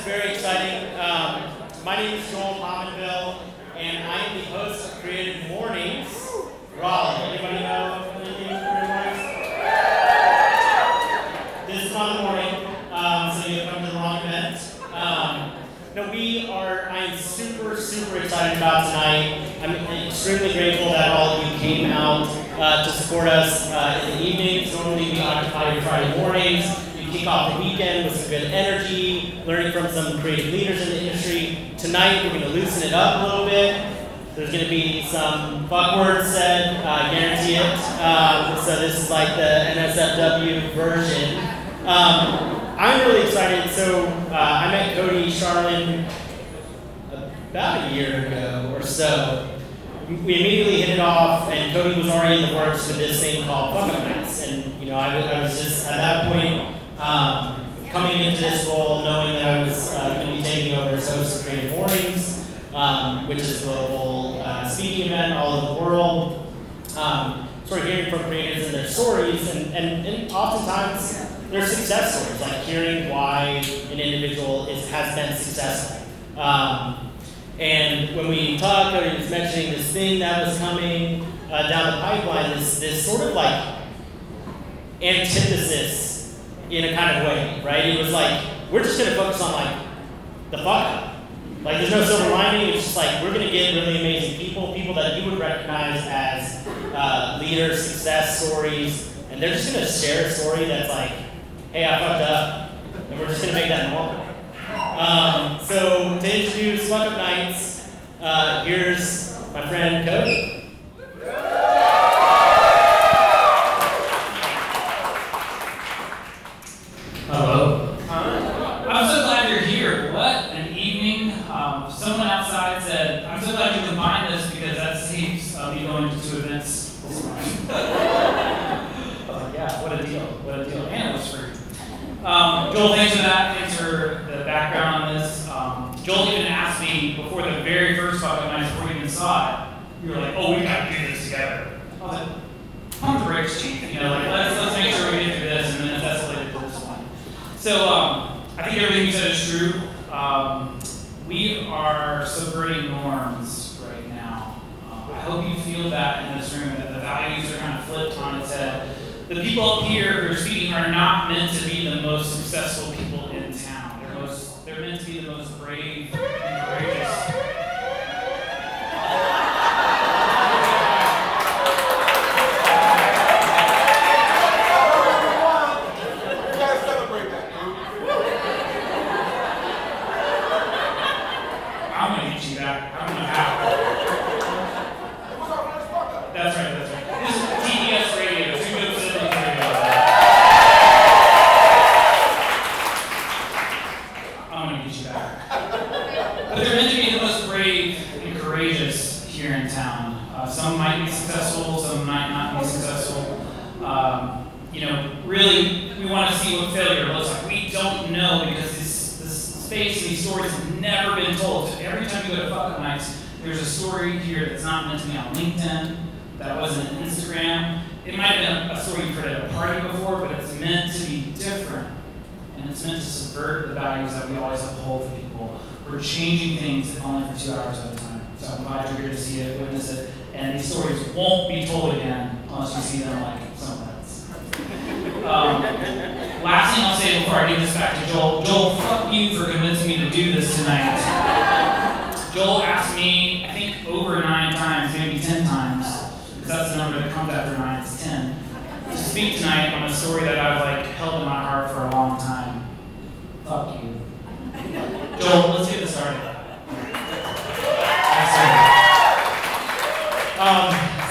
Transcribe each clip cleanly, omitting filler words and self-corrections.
very exciting. My name is Joel Pominville, and I am the host of Creative Mornings Raleigh. Anybody know anything from Creative Mornings? This is not the morning, so you've come to the wrong event. I am super excited about tonight. I'm extremely grateful that all of you came out to support us in the evenings. Normally we occupy your Friday mornings. We kick off the weekend with some good energy, learning from some creative leaders in the industry. Tonight we're going to loosen it up a little bit. There's going to be some fuck words said, I guarantee it. So this is like the NSFW version. I'm really excited. So I met Cody Charlin about a year ago or so. We immediately hit it off, and Cody was already in the works with this thing called Fuckup Nights. And I was just at that point coming into this role, knowing that I was going to be taking over as host of Creative Mornings, which is a global speaking event all over the world. Sort of hearing from creators and their stories, and oftentimes their success stories, like hearing why an individual has been successful. And when we talked, Cody was mentioning this thing that was coming down the pipeline, this sort of like antithesis in a kind of way, right? It was like, we're just going to focus on like the fuck up. Like there's no silver lining. It's just like we're going to get really amazing people that you would recognize as leaders, success stories, and they're just going to share a story that's like, hey, I fucked up, and we're just going to make that normal. So to introduce Fuckup Nights, here's my friend Cody. Hello. I'm so glad you're here. What an evening. Someone outside said, I'm so glad you combined this because that saves me going to 2 events this morning. Yeah, what a deal. And it was free. Joel, thanks for that. Thanks for the background on this. Joel even asked me before the very first Fuckup Nights, before we even saw it, you were like, oh, we got to do this together. I was like, pump the brakes, chief. You know, like, let's make sure we get through this, and then it's escalated to this one. So I think everything you said is true. We are subverting norms right now. I hope you feel that in this room, that the values are kind of flipped on its head. The people up here who are speaking are not meant to be the most successful people in town. They're meant to be the most brave and courageous. I'm going to get you that. I don't know how. That's right. This is TBS radio. I'm going to get you back. But they're meant to be the most brave and courageous here in town. Some might be successful, some might not be successful. Really, we want to see what failure looks like. We don't know because this space and these stories have never been told. So every time you go to Fuckup Nights, there's a story here that's not meant to be on LinkedIn, that wasn't Instagram. It might have been a story you've heard at a party before, but it's meant to be different. And it's meant to subvert the values that we always uphold for people. We're changing things if only for 2 hours at a time. So I'm glad you're here to see it, witness it, and these stories won't be told again unless you see them like somewhere else. Last thing I'll say before I give this back to Joel. Joel, fuck you for convincing me to do this tonight. Joel asked me, I think over 9 times, maybe 10 times, because that's the number that comes after 9, it's 10. To speak tonight on a story that I've held in my heart for a long time. Fuck you. Joel, let's get this started.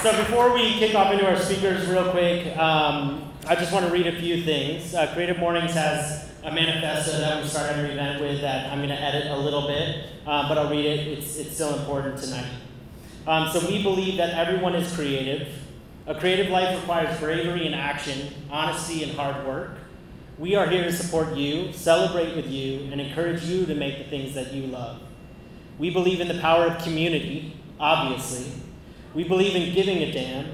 So before we kick off into our speakers real quick, I just want to read a few things. Creative Mornings has a manifesto that we start every event with that I'm going to edit a little bit, but I'll read it. It's still important tonight. So we believe that everyone is creative. A creative life requires bravery and action, honesty and hard work. We are here to support you, celebrate with you, and encourage you to make the things that you love. We believe in the power of community, obviously. We believe in giving a damn.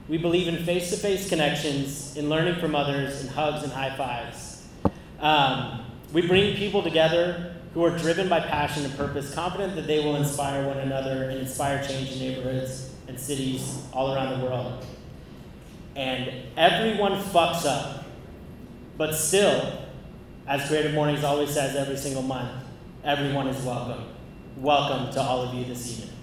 We believe in face-to-face connections, in learning from others, in hugs and high fives. We bring people together who are driven by passion and purpose, confident that they will inspire one another and inspire change in neighborhoods and cities all around the world. And everyone fucks up, but still, as Creative Mornings always says every single month, everyone is welcome. Welcome to all of you this evening.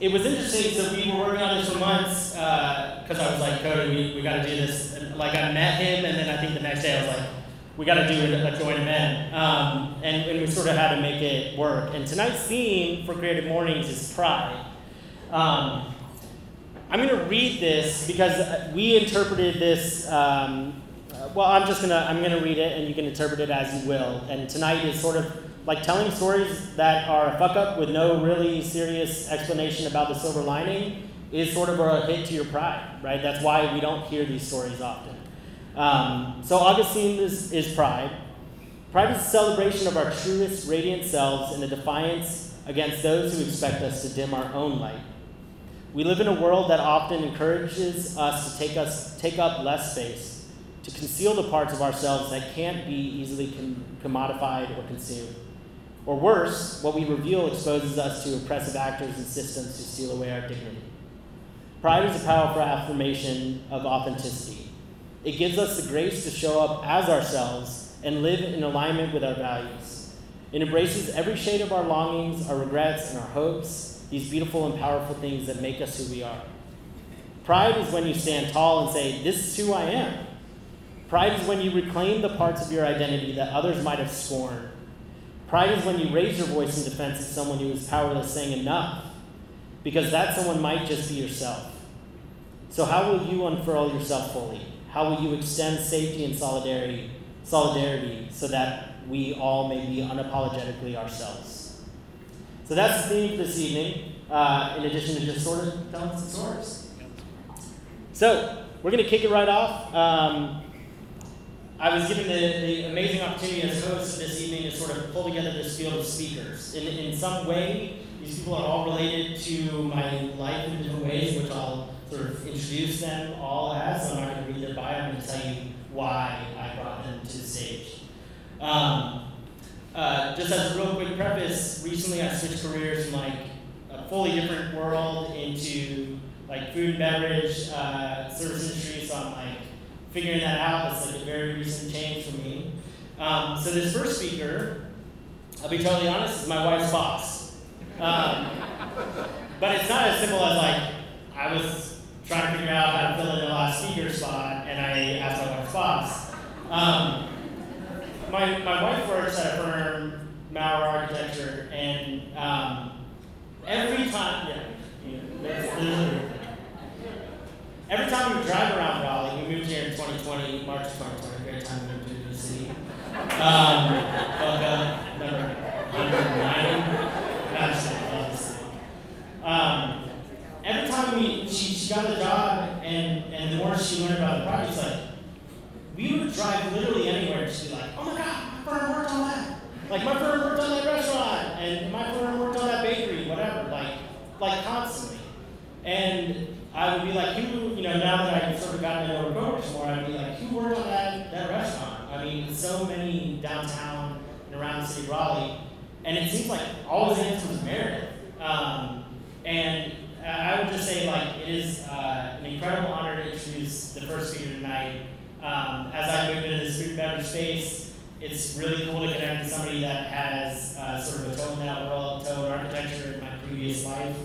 It was interesting, so we were working on this for months, because I was like, Cody, we got to do this. And, like, I met him, and then I think the next day I was like, we got to do a joint event. And we sort of had to make it work. And tonight's theme for Creative Mornings is pride. I'm going to read this because we interpreted this, I'm going to read it, and you can interpret it as you will. And tonight is sort of like telling stories that are a fuck up with no really serious explanation about the silver lining is sort of a hit to your pride, right? That's why we don't hear these stories often. So August's theme is pride. Pride is a celebration of our truest, radiant selves and a defiance against those who expect us to dim our own light. We live in a world that often encourages us to take up less space, to conceal the parts of ourselves that can't be easily commodified or consumed. Or worse, what we reveal exposes us to oppressive actors and systems who steal away our dignity. Pride is a powerful affirmation of authenticity. It gives us the grace to show up as ourselves and live in alignment with our values. It embraces every shade of our longings, our regrets, and our hopes, these beautiful and powerful things that make us who we are. Pride is when you stand tall and say, this is who I am. Pride is when you reclaim the parts of your identity that others might have scorned. Pride is when you raise your voice in defense of someone who is powerless, saying enough, because that someone might just be yourself. So how will you unfurl yourself fully? How will you extend safety and solidarity so that we all may be unapologetically ourselves? So that's the theme for this evening, in addition to just sort of telling some stories. So we're going to kick it right off. I was given the amazing opportunity as host of this evening to sort of pull together this field of speakers. In some way, these people are all related to my life in different ways, which I'll sort of introduce them all as. So I'm not going to read their bio, I'm going to tell you why I brought them to the stage. Just as a real quick preface, recently I switched careers from like a fully different world into like food and beverage, service industry, so I'm like figuring that out. It's like a very recent change for me. So this first speaker, I'll be totally honest, is my wife's boss. But it's not as simple as like, I was trying to figure out how to fill in the last speaker spot, and I asked my wife's boss. My wife works at a firm, Maurer Architecture, and every time, every time we drive around Raleigh, we moved here in 2020, March 2020, great time to move to a new city. Fuckup, number 109. Every time she got a job, and the more she learned about the project, it's like, we would drive literally anywhere and she'd be like, oh my God, my firm worked on that. Like, my firm worked on that restaurant, and my firm worked on that bakery, whatever, like constantly. And I would be like, now that I've sort of gotten to know her coworkers more, I'd be like, who worked on that restaurant? I mean, so many downtown and around the city of Raleigh, and it seems like all the answer was Meredith. And I would just say, like, it is an incredible honor to introduce the first speaker tonight. As I moved into this food and beverage space, it's really cool to connect with somebody that has sort of a toe in that world, toe in architecture in my previous life.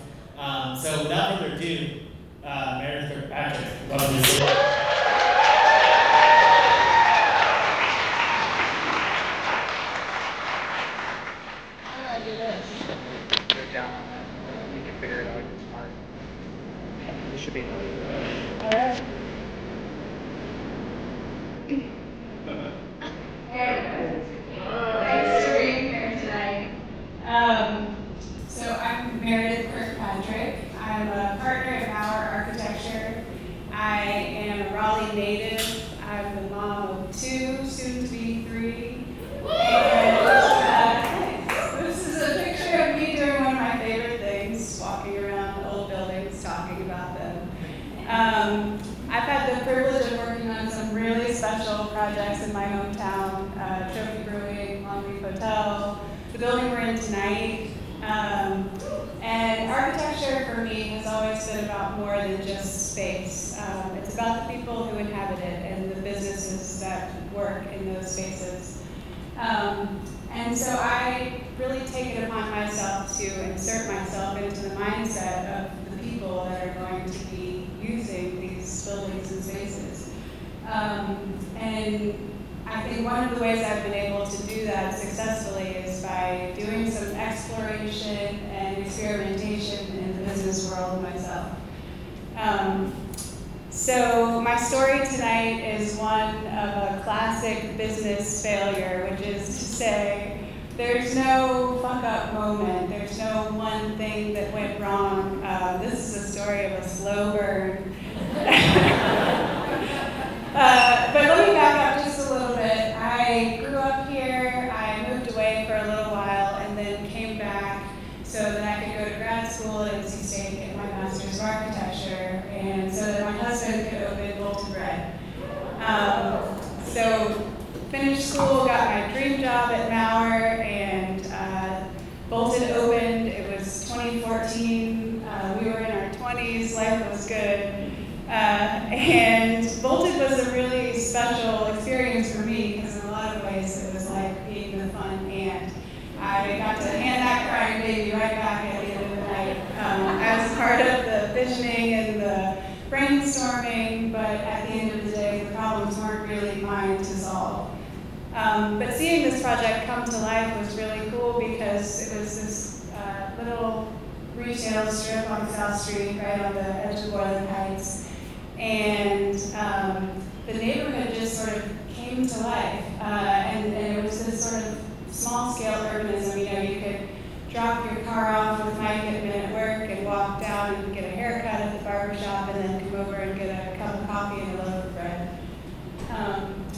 So without further ado, Meredith Kirkpatrick, welcome to the stage. How do I do this? Go down on that. You can figure it out. It's hard. It should be. All right. Thanks for being here tonight. So I'm Meredith Kirkpatrick. I'm a partner at Maurer Architecture. I am a Raleigh native. I'm the mom of 2, soon to be 3. And this is a picture of me doing one of my favorite things, walking around old buildings, talking about them. I've had the privilege of special projects in my hometown, Trophy Brewing, Long Reef Hotel, the building we're in tonight. And architecture for me has always been about more than just space. It's about the people who inhabit it and the businesses that work in those spaces. And so I really take it upon myself to insert myself into the mindset of the people that are going to be using these buildings and spaces. And I think one of the ways I've been able to do that successfully is by doing some exploration and experimentation in the business world myself. So my story tonight is one of a classic business failure, which is to say there's no fuck-up moment. There's no one thing that went wrong. This is a story of a slow burn. But let me back up just a little bit. I grew up here. I moved away for a little while and then came back so that I could go to grad school at NC State and get my master's of architecture, and so that my husband could open Bolted Bread. So finished school, got my dream job at Maurer, and Bolted opened. It was 2014. We were in our 20s. Life was good. And Bolted was a really special experience for me because in a lot of ways it was like being the fun aunt. I got to hand that crying baby right back at the end of the night. I was part of the visioning and the brainstorming, but at the end of the day, the problems weren't really mine to solve. But seeing this project come to life was really cool because it was this little retail strip on South Street, right on the edge of Boylan Heights. And the neighborhood just sort of came to life. And it was this sort of small-scale urbanism. You know, you could drop your car off with Mike at Men at Work and walk down and get a haircut at the barber shop and then come over and get a cup of coffee and a loaf of bread.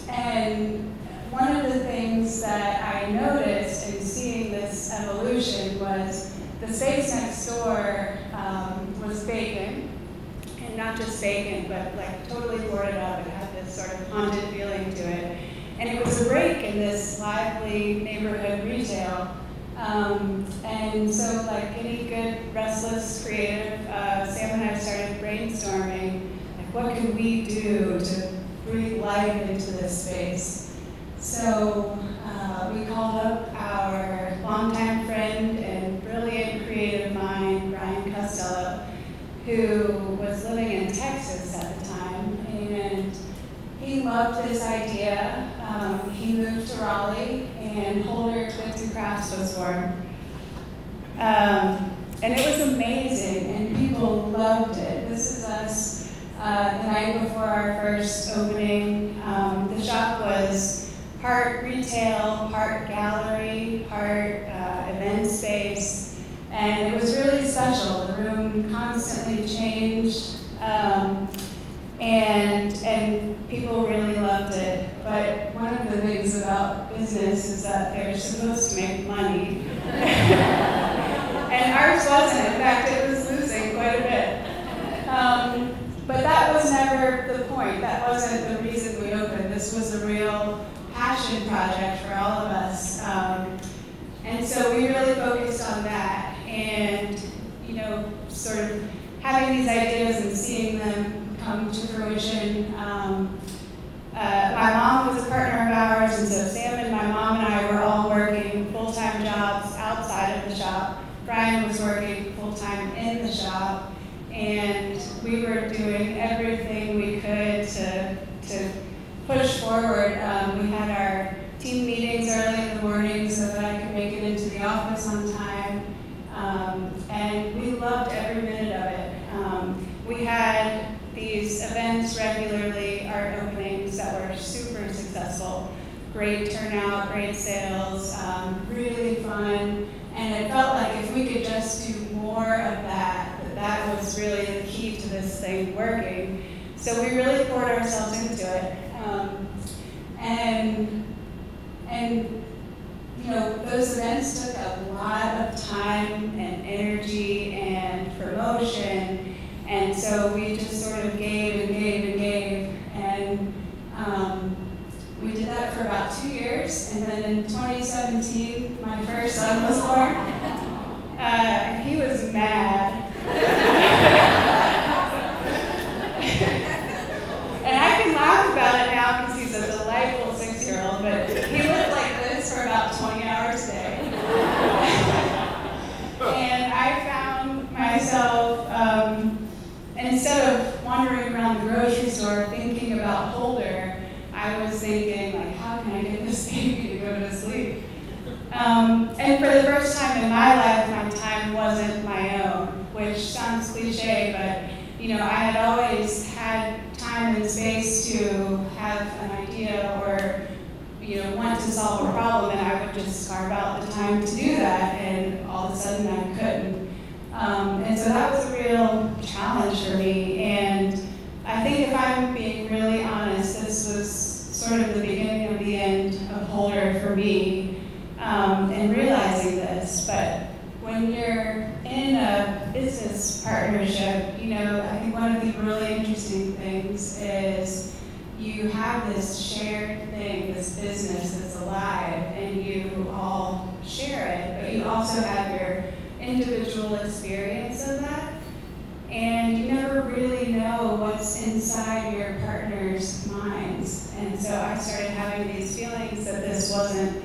And one of the things that I noticed in seeing this evolution was the space next door was vacant. And not just vacant, but like totally boarded up. It had this sort of haunted feeling to it. And it was a break in this lively neighborhood retail. And so like any good, restless, creative, Sam and I started brainstorming, like what could we do to breathe life into this space? So we called up our longtime friend and brilliant creative mind, Brian Costello, who was living in Texas at the time, and he loved this idea. He moved to Raleigh, and Holder Goods and Crafts was born. And it was amazing, and people loved it. This is us the night before our first opening. The shop was part retail, part gallery, part event space. And it was really special. The room constantly changed, and people really loved it. But one of the things about business is that they're supposed to make money. And ours wasn't. In fact, it was losing quite a bit. But that was never the point. That wasn't the reason we opened. This was a real passion project for all of us. And so we really focused on that. And, you know, sort of having these ideas and seeing them come to fruition. My mom was a partner of ours, and so Sam and my mom and I were all working full-time jobs outside of the shop. Brian was working full-time in the shop, and we were doing everything we could to push forward. We had our team meetings early in the morning so that I could make it into the office on time. And we loved every minute of it. We had these events regularly, art openings that were super successful. Great turnout, great sales, really fun. And it felt like if we could just do more of that, that was really the key to this thing working. So we really poured ourselves into it. And you know, those events took a lot of time and energy and promotion, and so we just sort of gave and gave and gave. And We did that for about 2 years, and then in 2017, my first son was born. He was mad. And I can laugh about it now because he's a delightful 6-year-old, but he lived like this for about 20 hours a day. And I found myself, instead of wandering around the grocery store thinking about Holder, I was thinking, like, how can I get this baby to go to sleep? And for the first time in my life, my time wasn't my own, which sounds cliche, but you know, I had always had time and space to have an idea or you know, want to solve a problem, and I would just carve out the time to do that, and all of a sudden I couldn't. And so that was a real challenge for me, and I think if I'm being really honest, this was sort of the beginning of the end of Holder for me, and realizing this. But when you're in a business partnership, you know, I think one of the really interesting things is you have this shared thing, this business that's alive, and you all share it, but you also have your individual experience of that. And you never really know what's inside your partner's minds. And so I started having these feelings that this wasn't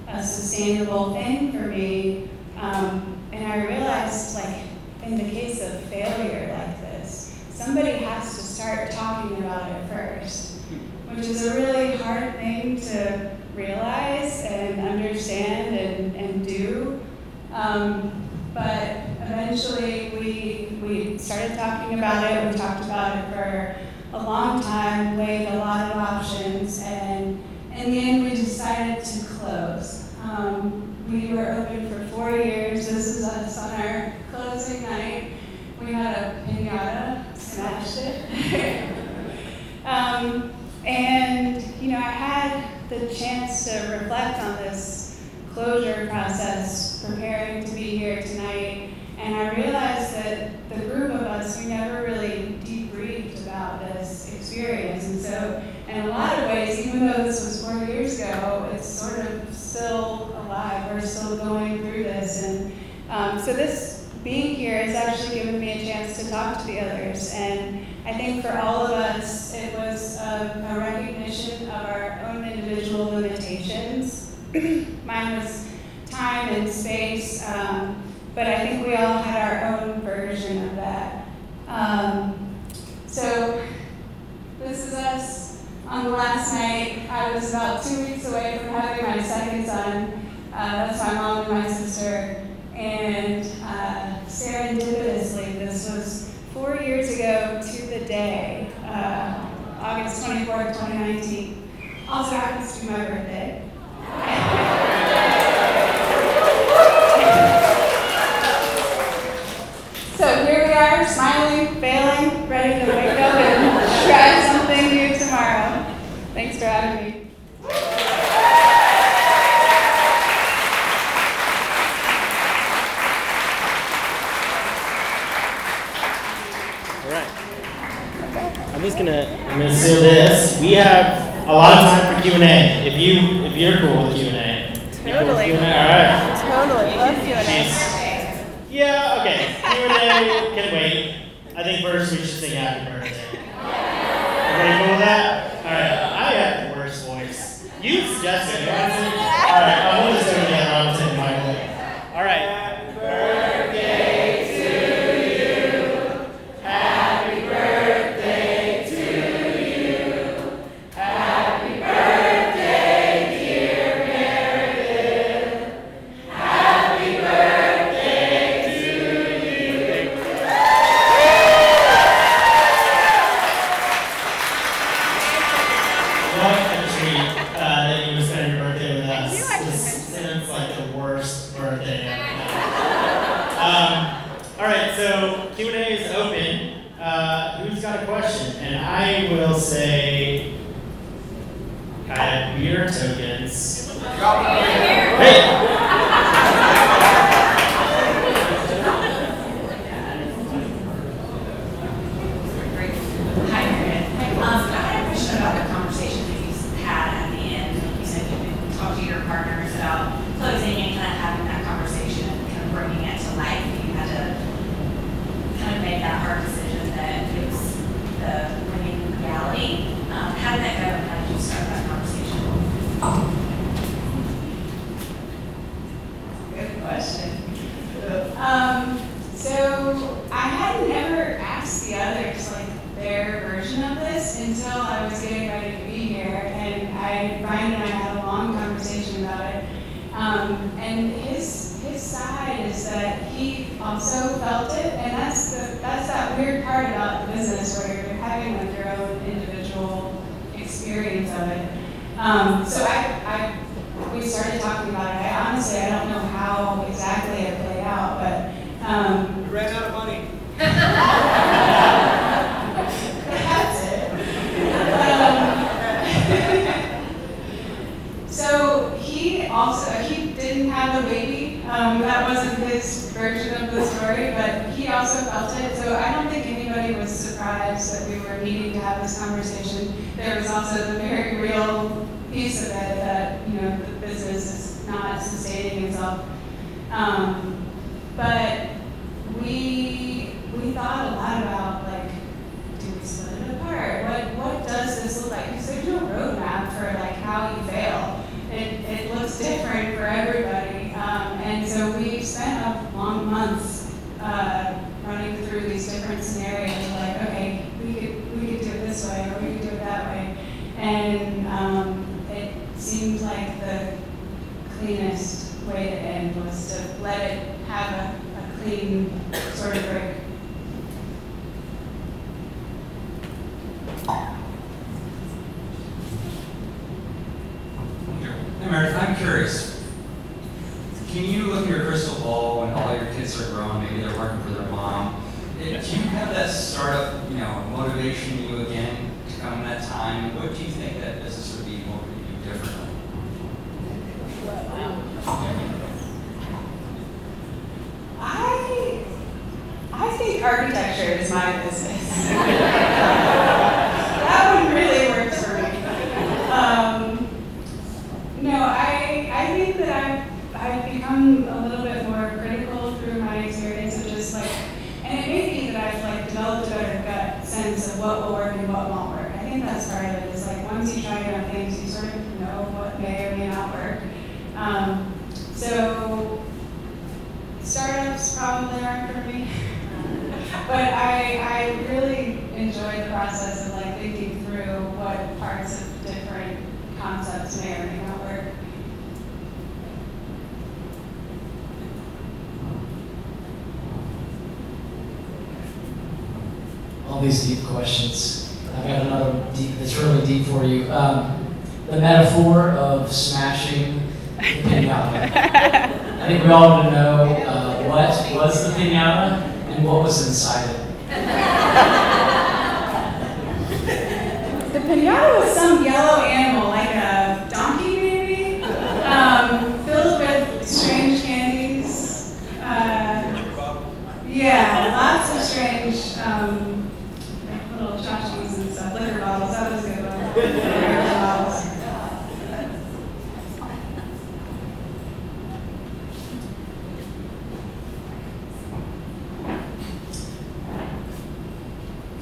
a sustainable thing for me. And I realized, like, in the case of failure like this, somebody has to start talking about it first, which is a really hard thing to realize and understand and do. But eventually we started talking about it. We talked about it for a long time, weighed a lot of options, and in the end we decided to close. We were open for 4 years. This is us on our closing night. We had a pinata, smashed it. And you know, I had the chance to reflect on this closure process, preparing to be here tonight, and I realized that the group of us, we never really debriefed about this experience. And so, in a lot of ways, even though this was 4 years ago, it's sort of still alive. We're still going through this. And so this being here has actually given me a chance to talk to the others. And I think for all of us, it was a recognition of our own individual limitations. Mine was time and space, but I think we all had our own version of that. So this is us on the last night. I was about 2 weeks away from having my second son. That's my mom and my sister. And serendipitously, this was 4 years ago to the day, August 24th, 2019. Also happens to be my birthday. So here we are, smiling, failing, ready to wake up and try something new tomorrow. Thanks for having me. All right. I'm gonna seal this. We have a lot of time for Q&A. If you're cool with Q&A. Totally. All right. Totally. Love Q&A. Yeah, okay. Q&A can wait. I think first we should sing happy birthday. Everybody cool with that? All right. I have the worst voice. You suggested it. All right. I'm going to sing again. I'll sing my voice. All right. Happy birthday to you. Happy birthday to you. Happy birthday, dear Meredith. Happy birthday to you. What a treat that you would spend your birthday with us. This sounds like the worst birthday ever. All right, so Q&A is open. Who's got a question? And I will say, I have beer tokens. Hey! Hi, Meredith. I had a question about the conversation was getting ready to be here, and Brian and I had a long conversation about it. And his side is that he also felt it, and that's that weird part about the business where you're having like your own individual experience of it. So we started talking about it. Honestly, I don't know how exactly it played out, but We ran out of money. that's it. So he didn't have a baby. That wasn't his version of the story, but he also felt it. So I don't think anybody was surprised that we were needing to have this conversation. There was also the very real piece of it that, you know, the business is not sustaining itself. But we thought a lot about, like, do we split it apart? What does this look like? Because there's no roadmap for like how you fail. It looks different for everybody. And so we spent long months running through these different scenarios, like, okay, we could do it this way, or we could do it that way. And it seemed like the cleanest way to end was to let it have a clean sort of break. Hey Meredith, I'm curious. Can you look at your crystal ball when all your kids are grown, maybe they're working for their mom? Do you have that startup, motivation you again to come that time? What do you think that business would be? What would you do differently? I think architecture is my business. That one really works for me. No, I think that I've become a little bit more critical through my experience of just like, and it may be that I've like developed a better gut sense of what will work and what won't work. I think that's part of it. Is like once you try enough things, you sort of know what may or may not work. So startups probably aren't for me. But I really enjoy the process of like thinking through what parts of different concepts may or may not work. All these deep questions. I've got another deep that's really deep for you. The metaphor of smashing the pinata. I think we all want to know what was the pinata and what was inside it. The pinata was some yellow animal, like a donkey maybe, filled with strange candies. Yeah, lots of strange little tchotchkes and stuff. Liquor bottles, that was a good one. Liquor bottles.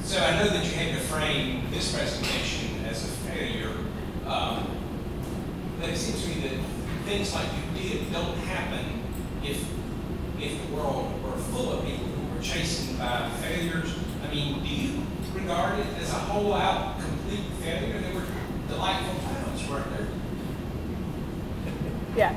So I know that you had to frame this presentation as a failure, but it seems to me that things like you did don't happen if the world were full of people who were chastened by failures. I mean, do you regard it as a whole out complete failure? There were delightful times, weren't there? Yeah.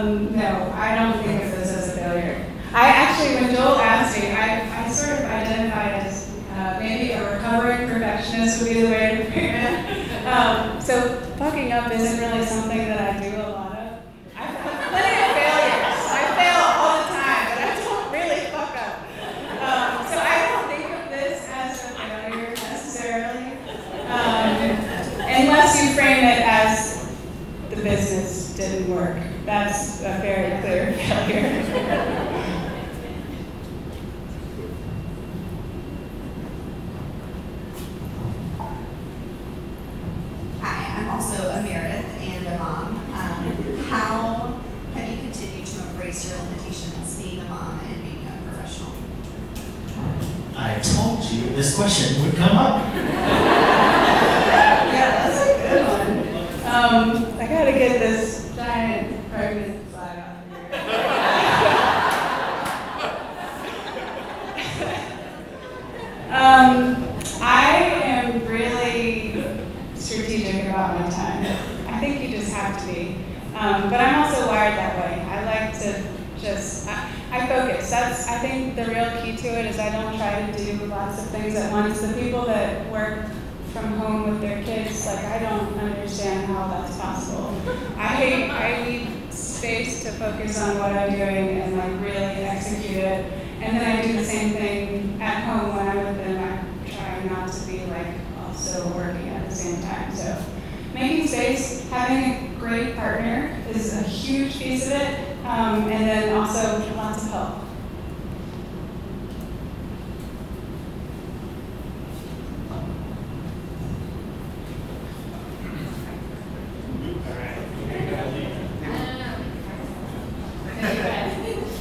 No, I don't think of this as a failure. I actually, when Joel asked me, I sort of identified as maybe a recovering perfectionist would be the way to frame it. So fucking up isn't really something that I do a lot of. I've had plenty of failures. I fail all the time, but I don't really fuck up. So I don't think of this as a failure necessarily, unless you frame it as the business didn't work. That's a very clear failure. Hi, I'm also a Meredith and a mom. How have you continued to embrace your limitations being a mom and being a professional? I told you this question would come up. Yeah, that's a good one. I gotta get this giant pregnant slide out here. I am really strategic about my time. I think you just have to be. But I'm also wired that way. I like to just, I focus. I think the real key to it is I don't try to do lots of things at once. The people that work from home with their kids, like, I don't understand how that's possible. I need space to focus on what I'm doing and like really execute it. And then I do the same thing at home when I'm with them. I try not to be like also working at the same time. So making space, having a great partner is a huge piece of it. And then also lots of help.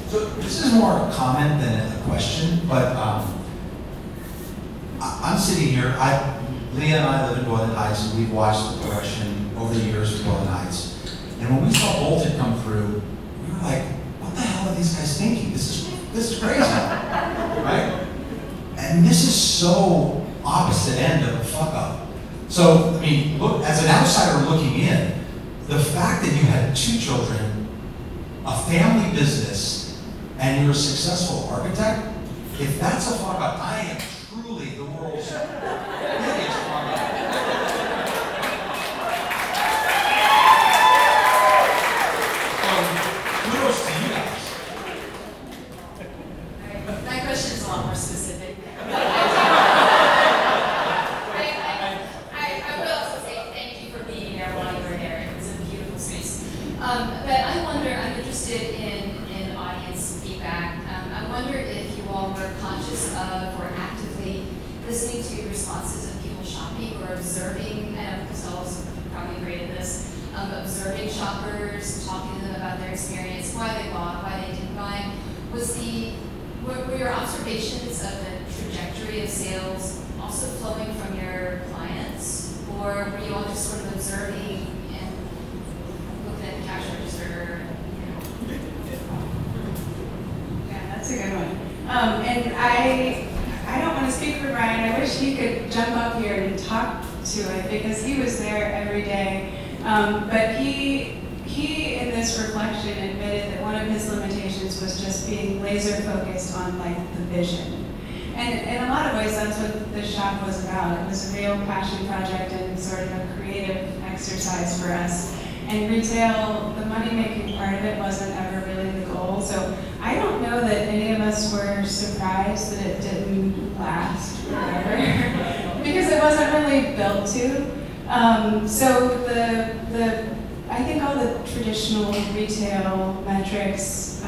So this is more a comment than a question, but I'm sitting here. Leah and I live in Boylan Heights, and we've watched the progression over the years of Boylan Heights. And when we saw Bolton come through, we were like, "What the hell are these guys thinking? This is crazy, right?" And this is so opposite end of a fuck up. So I mean, look, as an outsider looking in, the fact that you had 2 children, a family business, and you're a successful architect, if that's a fuck up, I am truly the world's biggest fuck up. So, kudos to you guys. My question is a lot more specific. I would also say thank you for being there while you were there. It was a beautiful space. But I wonder, I'm interested in audience feedback. I wonder if you all were conscious of or actively listening to responses of people shopping or observing, and Costello's probably great at this, observing shoppers, talking to them about their experience, why they bought, why they didn't buy. Were your observations of the trajectory of sales also flowing from your clients, or were you all just sort of observing and looking at the cash register? Yeah, that's a good one. And I don't want to speak for Brian. I wish he could jump up here and talk to it because he was there every day. But he in this reflection admitted that one of his limitations was just being laser focused on like the vision. And in a lot of ways, that's what the shop was about. It was a real passion project and sort of a creative exercise for us. And retail, the money-making part of it wasn't ever really the goal. So I don't know that any of us were surprised that it didn't last forever because it wasn't really built to. So I think all the traditional retail metrics,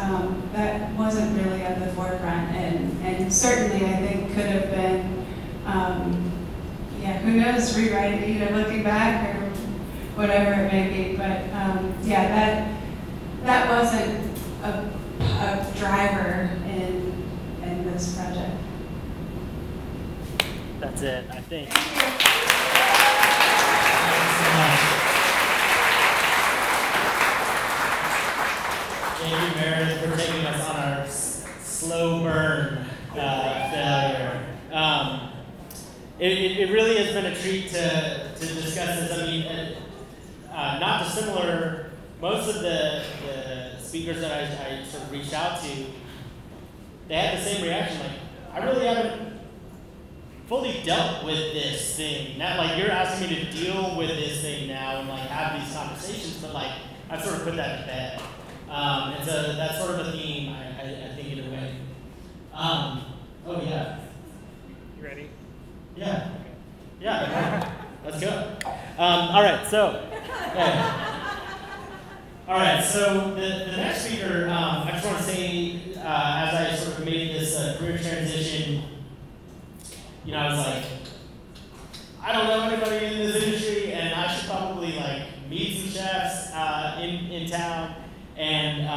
that wasn't really at the forefront, and certainly I think could have been, who knows, rewriting, looking back or whatever it may be, but that wasn't a driver in this project. That's it, I think. Thank you, Meredith, for taking us on our slow burn failure. It really has been a treat to discuss this. I mean, not dissimilar, most of the speakers that I sort of reached out to, they had the same reaction, like, I really haven't fully dealt with this thing. Not like you're asking me to deal with this thing now and like have these conversations, but like I've sort of put that to bed. And so that's sort of a theme, I think, in a way. Oh yeah. You ready? Yeah. Yeah. Let's go. All right. So. All right. So the next speaker, I just want to say, as I sort of made this career transition, I was like, I don't know anybody in this industry, and I should probably like meet some chefs in town. And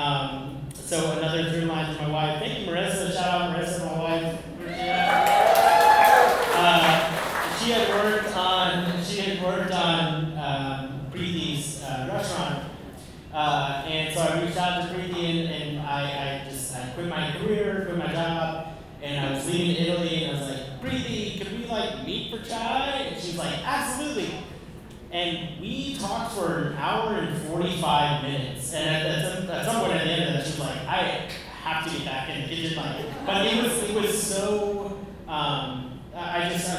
so another through line for my wife. Thank you, Marissa. Shout out Marissa, my wife. She had worked on Preeti's restaurant, and so I reached out to Preeti, and I quit my career, quit my job, and I was leaving Italy, and I was like, Preeti, like meet for chai? And she was like, absolutely. And we talked for an hour and 45 minutes. And at some point at the end of that, she was like, I have to get back in the kitchen. But it was so, I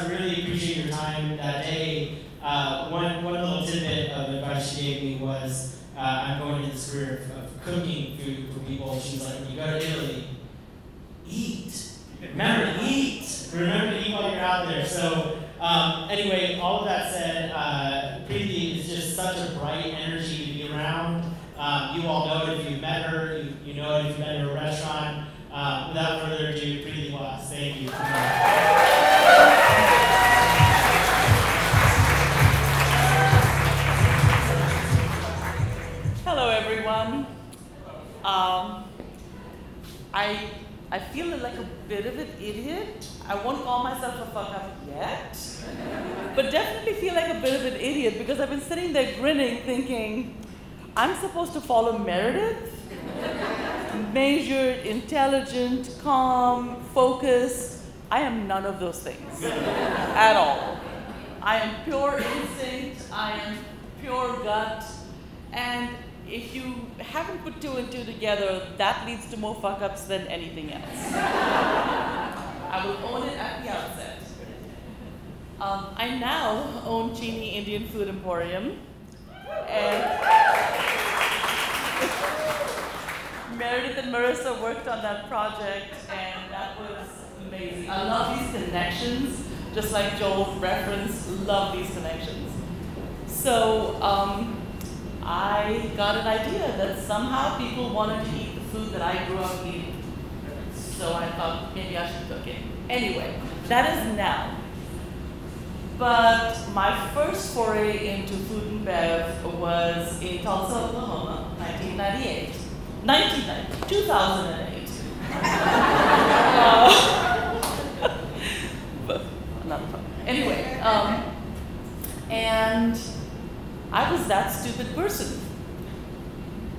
really appreciate your time that day. One little tidbit of advice she gave me was, I'm going into this career of cooking food for people. She was like, when you go to Italy, eat. Remember to eat. Remember to eat while you're out there. So anyway, all of that said, Preeti is just such a bright energy to be around. You all know it if you've met her. You know it if you've met her at a restaurant. Without further ado, Preeti Was. Thank you. Hello, everyone. I feel like a bit of an idiot. I won't call myself a fuck-up yet, but definitely feel like a bit of an idiot because I've been sitting there grinning thinking, I'm supposed to follow Meredith? Measured, intelligent, calm, focused. I am none of those things at all. I am pure instinct, I am pure gut, and if you haven't put two and two together, that leads to more fuck-ups than anything else. I will own it at the outset. I now own Chini Indian Food Emporium, and Meredith and Marissa worked on that project, and that was amazing. I love these connections, just like Joel referenced, love these connections. So, I got an idea that somehow people wanted to eat the food that I grew up eating. So I thought maybe I should cook it. Anyway, that is now. But my first foray into food and bev was in Tulsa, Oklahoma, 1998. 2008. But not fun. Anyway, and I was that stupid person.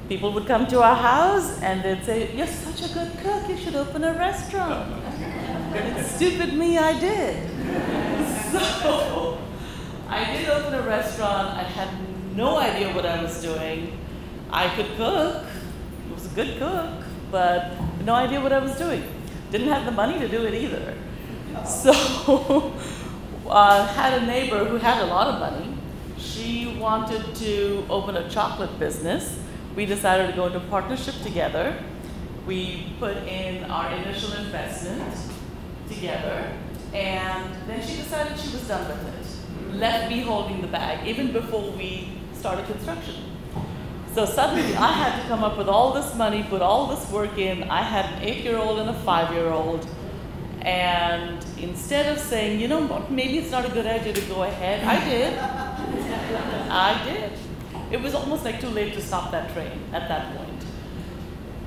People would come to our house and they'd say, you're such a good cook, you should open a restaurant. And stupid me, I did. So I did open a restaurant. I had no idea what I was doing. I could cook, I was a good cook, but no idea what I was doing. Didn't have the money to do it either. So had a neighbor who had a lot of money. She wanted to open a chocolate business. We decided to go into partnership together. We put in our initial investment together, and then she decided she was done with it. Left me holding the bag, even before we started construction. So suddenly I had to come up with all this money, put all this work in. I had an 8-year-old and a 5-year-old. And instead of saying, you know what, maybe it's not a good idea to go ahead, I did. I did. It was almost like too late to stop that train at that point.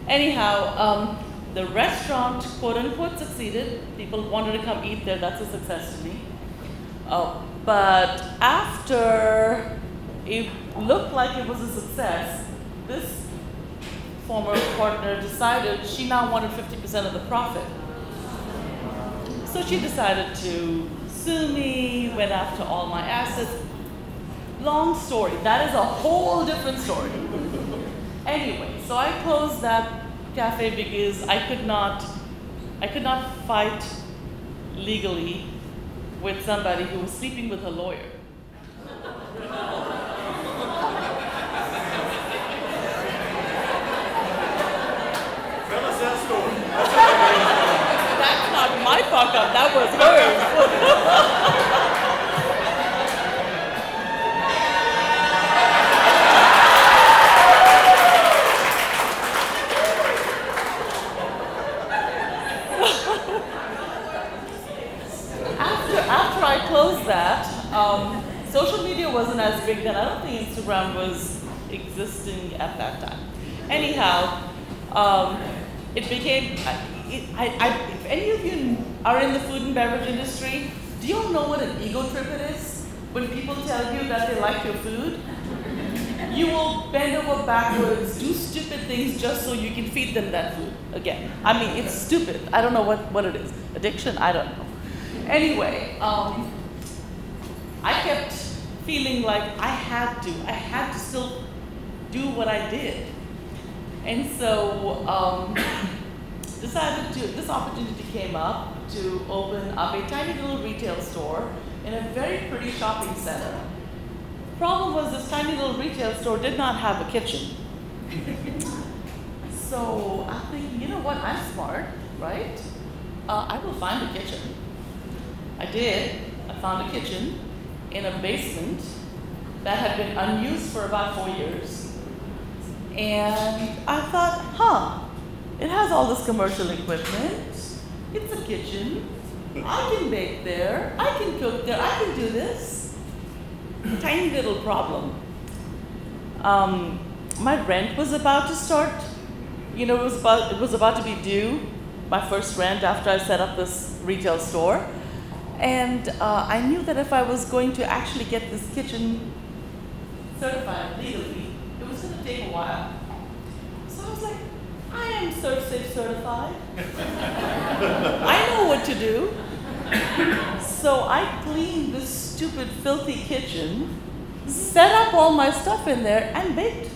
Anyhow, the restaurant, quote unquote, succeeded. People wanted to come eat there. That's a success to me. But after it looked like it was a success, this former partner decided she now wanted 50% of the profit. So she decided to sue me, went after all my assets. Long story, that is a whole different story. Anyway, so I closed that cafe because I could not fight legally with somebody who was sleeping with a lawyer. Tell us that story. That's not my fuck up, that was hers. After I closed that, social media wasn't as big then. I don't think Instagram was existing at that time. Anyhow, it became, if any of you are in the food and beverage industry, do you all know what an ego trip it is? When people tell you that they like your food, you will bend over backwards, do stupid things just so you can feed them that food again. I mean, it's stupid. I don't know what it is. Addiction? I don't know. Anyway, I kept feeling like I had to still do what I did. And so this opportunity came up to open up a tiny little retail store in a very pretty shopping center. The problem was this tiny little retail store did not have a kitchen. So I'm thinking, you know what, I'm smart, right? I will find a kitchen. I did. I found a kitchen in a basement that had been unused for about 4 years. And I thought, it has all this commercial equipment. It's a kitchen. I can bake there. I can cook there. I can do this. Tiny little problem. My rent was about to start. It was about to be due, my first rent after I set up this retail store. And I knew that if I was going to actually get this kitchen certified legally, it was going to take a while. So I was like, I am ServSafe certified. I know what to do. So I cleaned this stupid, filthy kitchen, set up all my stuff in there, and baked.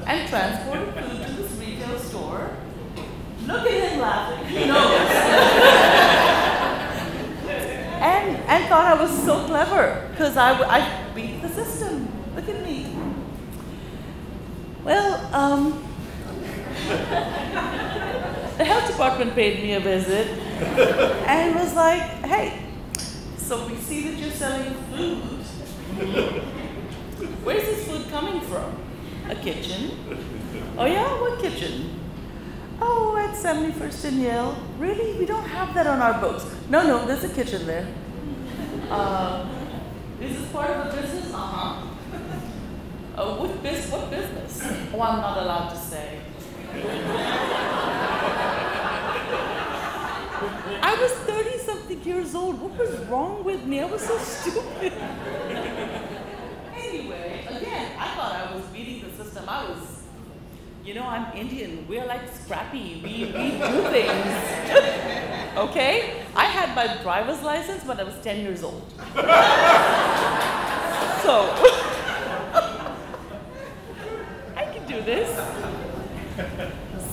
And transported food to this retail store. Look at him laughing. He knows. and thought I was so clever because I beat the system. Look at me. Well, the health department paid me a visit and was like, hey, so we see that you're selling food. Where's this food coming from? A kitchen? Oh yeah, what kitchen? Oh, at 71st and Yale. Really? We don't have that on our books. No, there's a kitchen there. Is this part of a business? Uh-huh. What business? Oh, I'm not allowed to say. I was 30-something years old. What was wrong with me? I was so stupid. Anyway, again, I thought I was beating the system. I'm Indian. We're like scrappy. We do things. Okay? I had my driver's license when I was 10 years old. So, I can do this.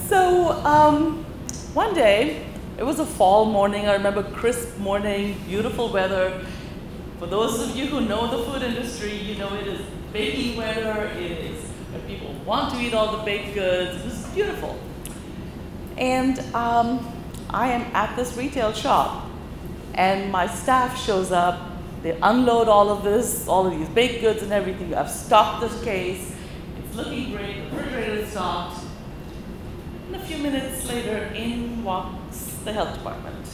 So, one day, it was a fall morning. I remember crisp morning, beautiful weather. For those of you who know the food industry, you know it is baking weather. It is when people want to eat all the baked goods. It was beautiful. And I am at this retail shop, and my staff shows up. They unload all of these baked goods and everything. I've stocked this case. It's looking great. The refrigerator is stocked. And a few minutes later, in walks the health department.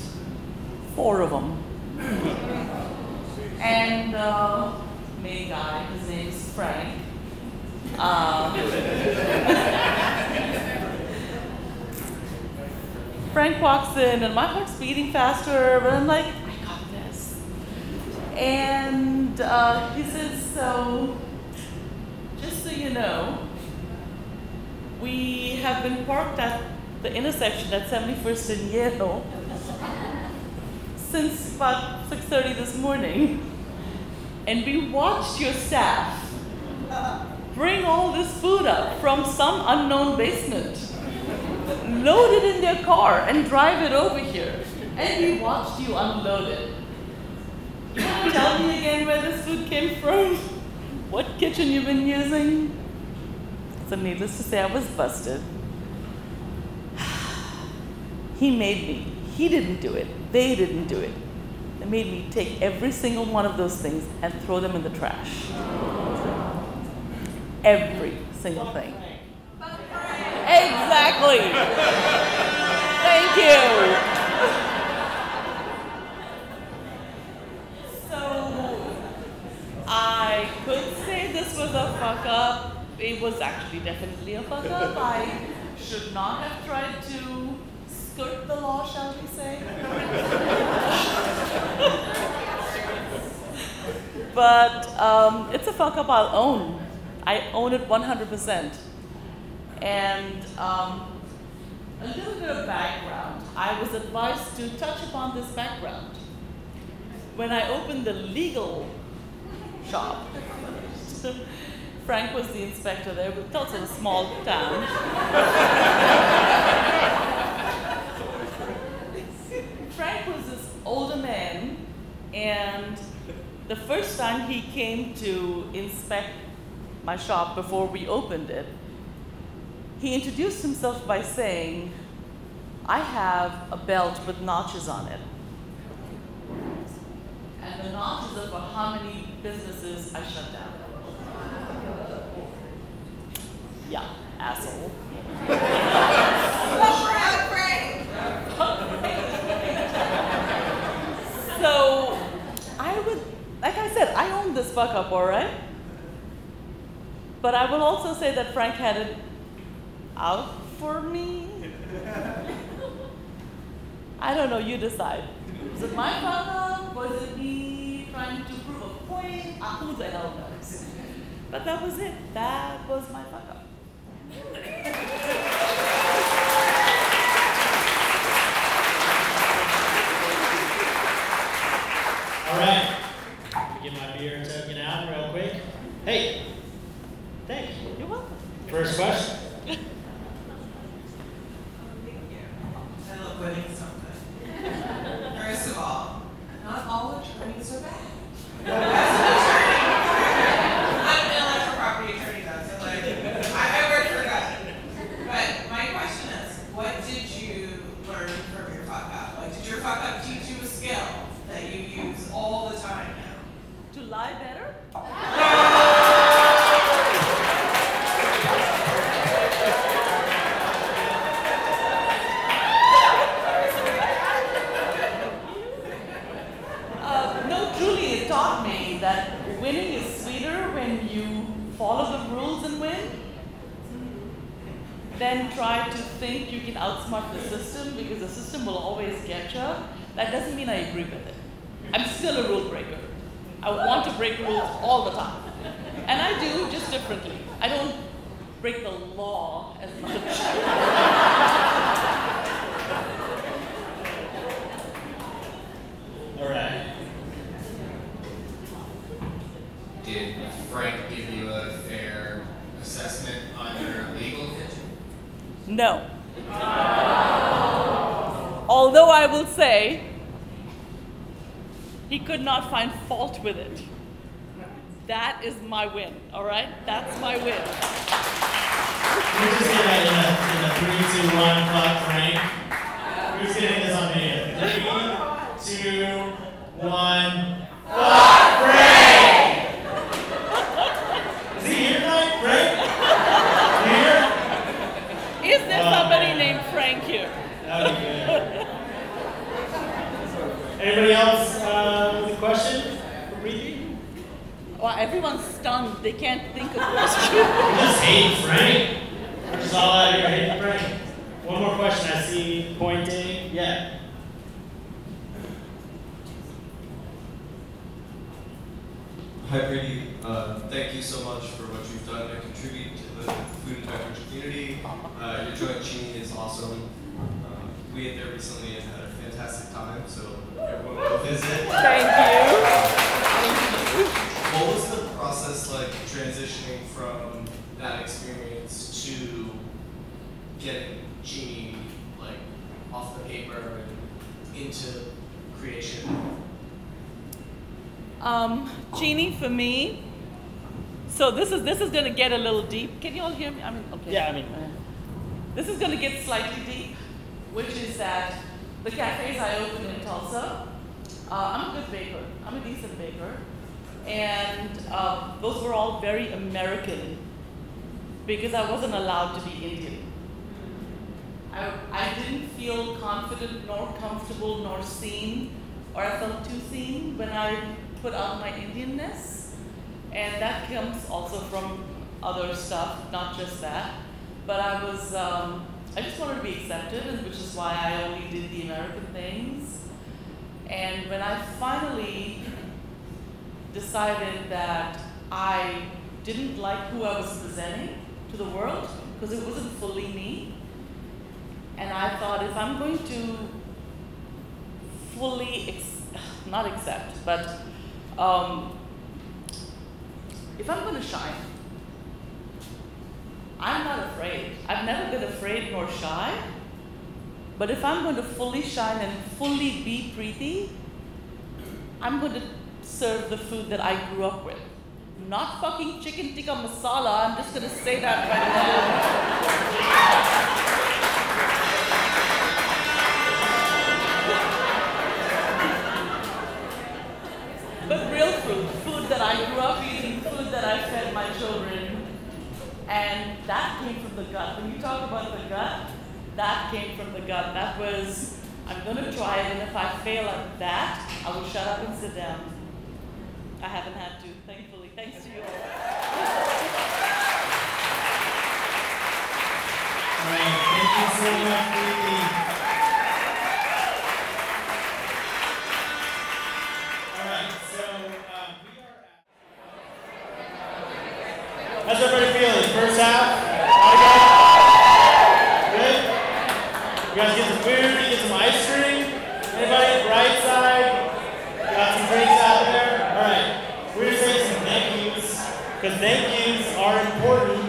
4 of them. And main guy, his name is Frank. Frank walks in, and my heart's beating faster, but I'm like, I got this. And he says, so, just so you know, we have been parked at the intersection at 71st and Yale since about 6:30 this morning, and we watched your staff bring all this food up from some unknown basement, load it in their car, and drive it over here, and we watched you unload it. You want to tell me again where this food came from? What kitchen you've been using? So needless to say, I was busted. He made me. He didn't do it. They didn't do it. They made me take every single one of those things and throw them in the trash. Every single thing. Exactly. Thank you. So I could say this was a fuck up. It was actually definitely a fuck up. I should not have tried to skirt the law, shall we say. But it's a fuck up I'll own. I own it 100%. And a little bit of background. I was advised to touch upon this background. when I opened the legal shop, Frank was the inspector there. It's also a small town. Frank was this older man, and the first time he came to inspect my shop before we opened it, he introduced himself by saying, "I have a belt with notches on it." And the notches are for how many businesses I shut down. Yeah, asshole. So, I would, like I said, I own this fuck up, all right? But I will also say that Frank had it out for me. I don't know, you decide. Was it my fuck up? Was it me trying to prove a point? Who the hell knows? But that was it. That was my fuck up. All right. Get my beer token out real quick. Hey. Thank you. You're welcome. First question. I love winning something. First of all, not all attorneys are bad. As an attorney, I'm an intellectual property attorney though, so like, I work for God. But my question is, what did you learn from your fuck up? Like, did your fuck up teach you a skill that you use all the time now? To lie better? That winning is sweeter when you follow the rules and win, then try to think you can outsmart the system because the system will always get you. That doesn't mean I agree with it. I'm still a rule breaker. I want to break rules all the time. And I do, just differently. I don't break the law as much. All right. Did Frank give you a fair assessment on your legal pitch? No. Although I will say, he could not find fault with it. That is my win, all right? That's my win. We're just gonna in a 3, 2, 1, fuck Frank. Who's getting this on video? 3, 2, 1, fuck Frank! Is he here tonight, Frank? Here? Is there somebody named Frank here? That would be good. Anybody else with a question for Preeti? Well, everyone's stunned. They can't think of questions. You just hate Frank. We're just all out here hating Frank. One more question. I see pointing. Yeah. Hi, Preeti. Thank you so much for what you've done to contribute to the food and beverage community. Your joint Chini is awesome. We ate there recently and had a fantastic time, so everyone go visit. Thank you. What was the process like transitioning from that experience to getting Chini like off the paper and into creation? Chini for me. So this is going to get a little deep. Can you all hear me? I mean, okay. Yeah, I mean. This is going to get slightly deep, which is that the cafes I opened in Tulsa, I'm a good baker. I'm a decent baker. And those were all very American because I wasn't allowed to be Indian. I didn't feel confident nor comfortable nor seen, or I felt too seen when I put out my Indianness. And that comes also from other stuff, not just that. But I just wanted to be accepted, and which is why I only did the American things. And when I finally decided that I didn't like who I was presenting to the world, because it wasn't fully me, and I thought if I'm going to fully not accept, but if I'm going to shine, I'm not afraid. I've never been afraid nor shy, but if I'm going to fully shine and fully be Preeti, I'm going to serve the food that I grew up with. Not fucking chicken tikka masala, I'm just going to say that right now. But real food that I grew up eating, food that I fed my children, and that came from the gut. When you talk about the gut, that came from the gut. That was, I'm going to try it, and if I fail at that, I will shut up and sit down. I haven't had to, thankfully. Thanks to you all. All right, thank you so much, Preeti. All right, so we are at... How's everybody feeling? First half? Good? You guys get some food? You get some ice cream? Anybody? Right side? Got some drinks out there? All right. We're going to say some thank yous, because thank yous are important,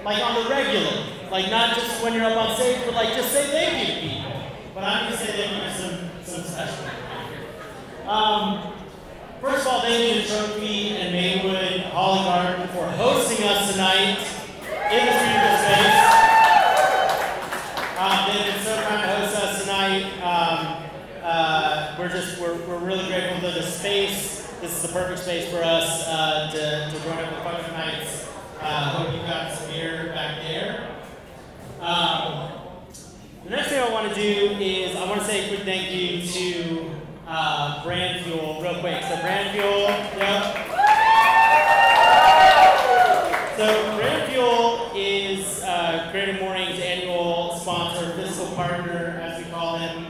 like on the regular. Like not just when you're up on stage, but like just say thank you to people. But I'm going to say thank you to some special people here. First of all, thank you to Trophy and Maywood Holly Garden for hosting us tonight in the studio space. They've been so kind to host us tonight. We're really grateful for the space. This is the perfect space for us to join up with Fuckup nights. Hope you got some beer back there. The next thing I want to do is I want to say a quick thank you to Brand Fuel real quick. So Brand Fuel, yep. So Brand Fuel is Creative Mornings' annual sponsor, fiscal partner, as we call them.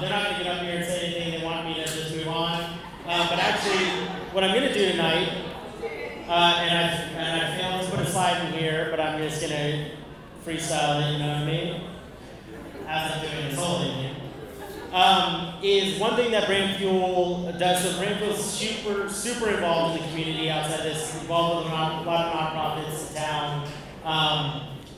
They're not going to get up here and say anything. They want me to just move on. But actually, what I'm going to do tonight, and I failed to put a slide in here, but I'm just going to freestyle it, you know what I mean? As I'm doing this whole thing here. Is one thing that Brand Fuel does. So Brand Fuel is super involved in the community outside this, involved with a lot of nonprofits in town.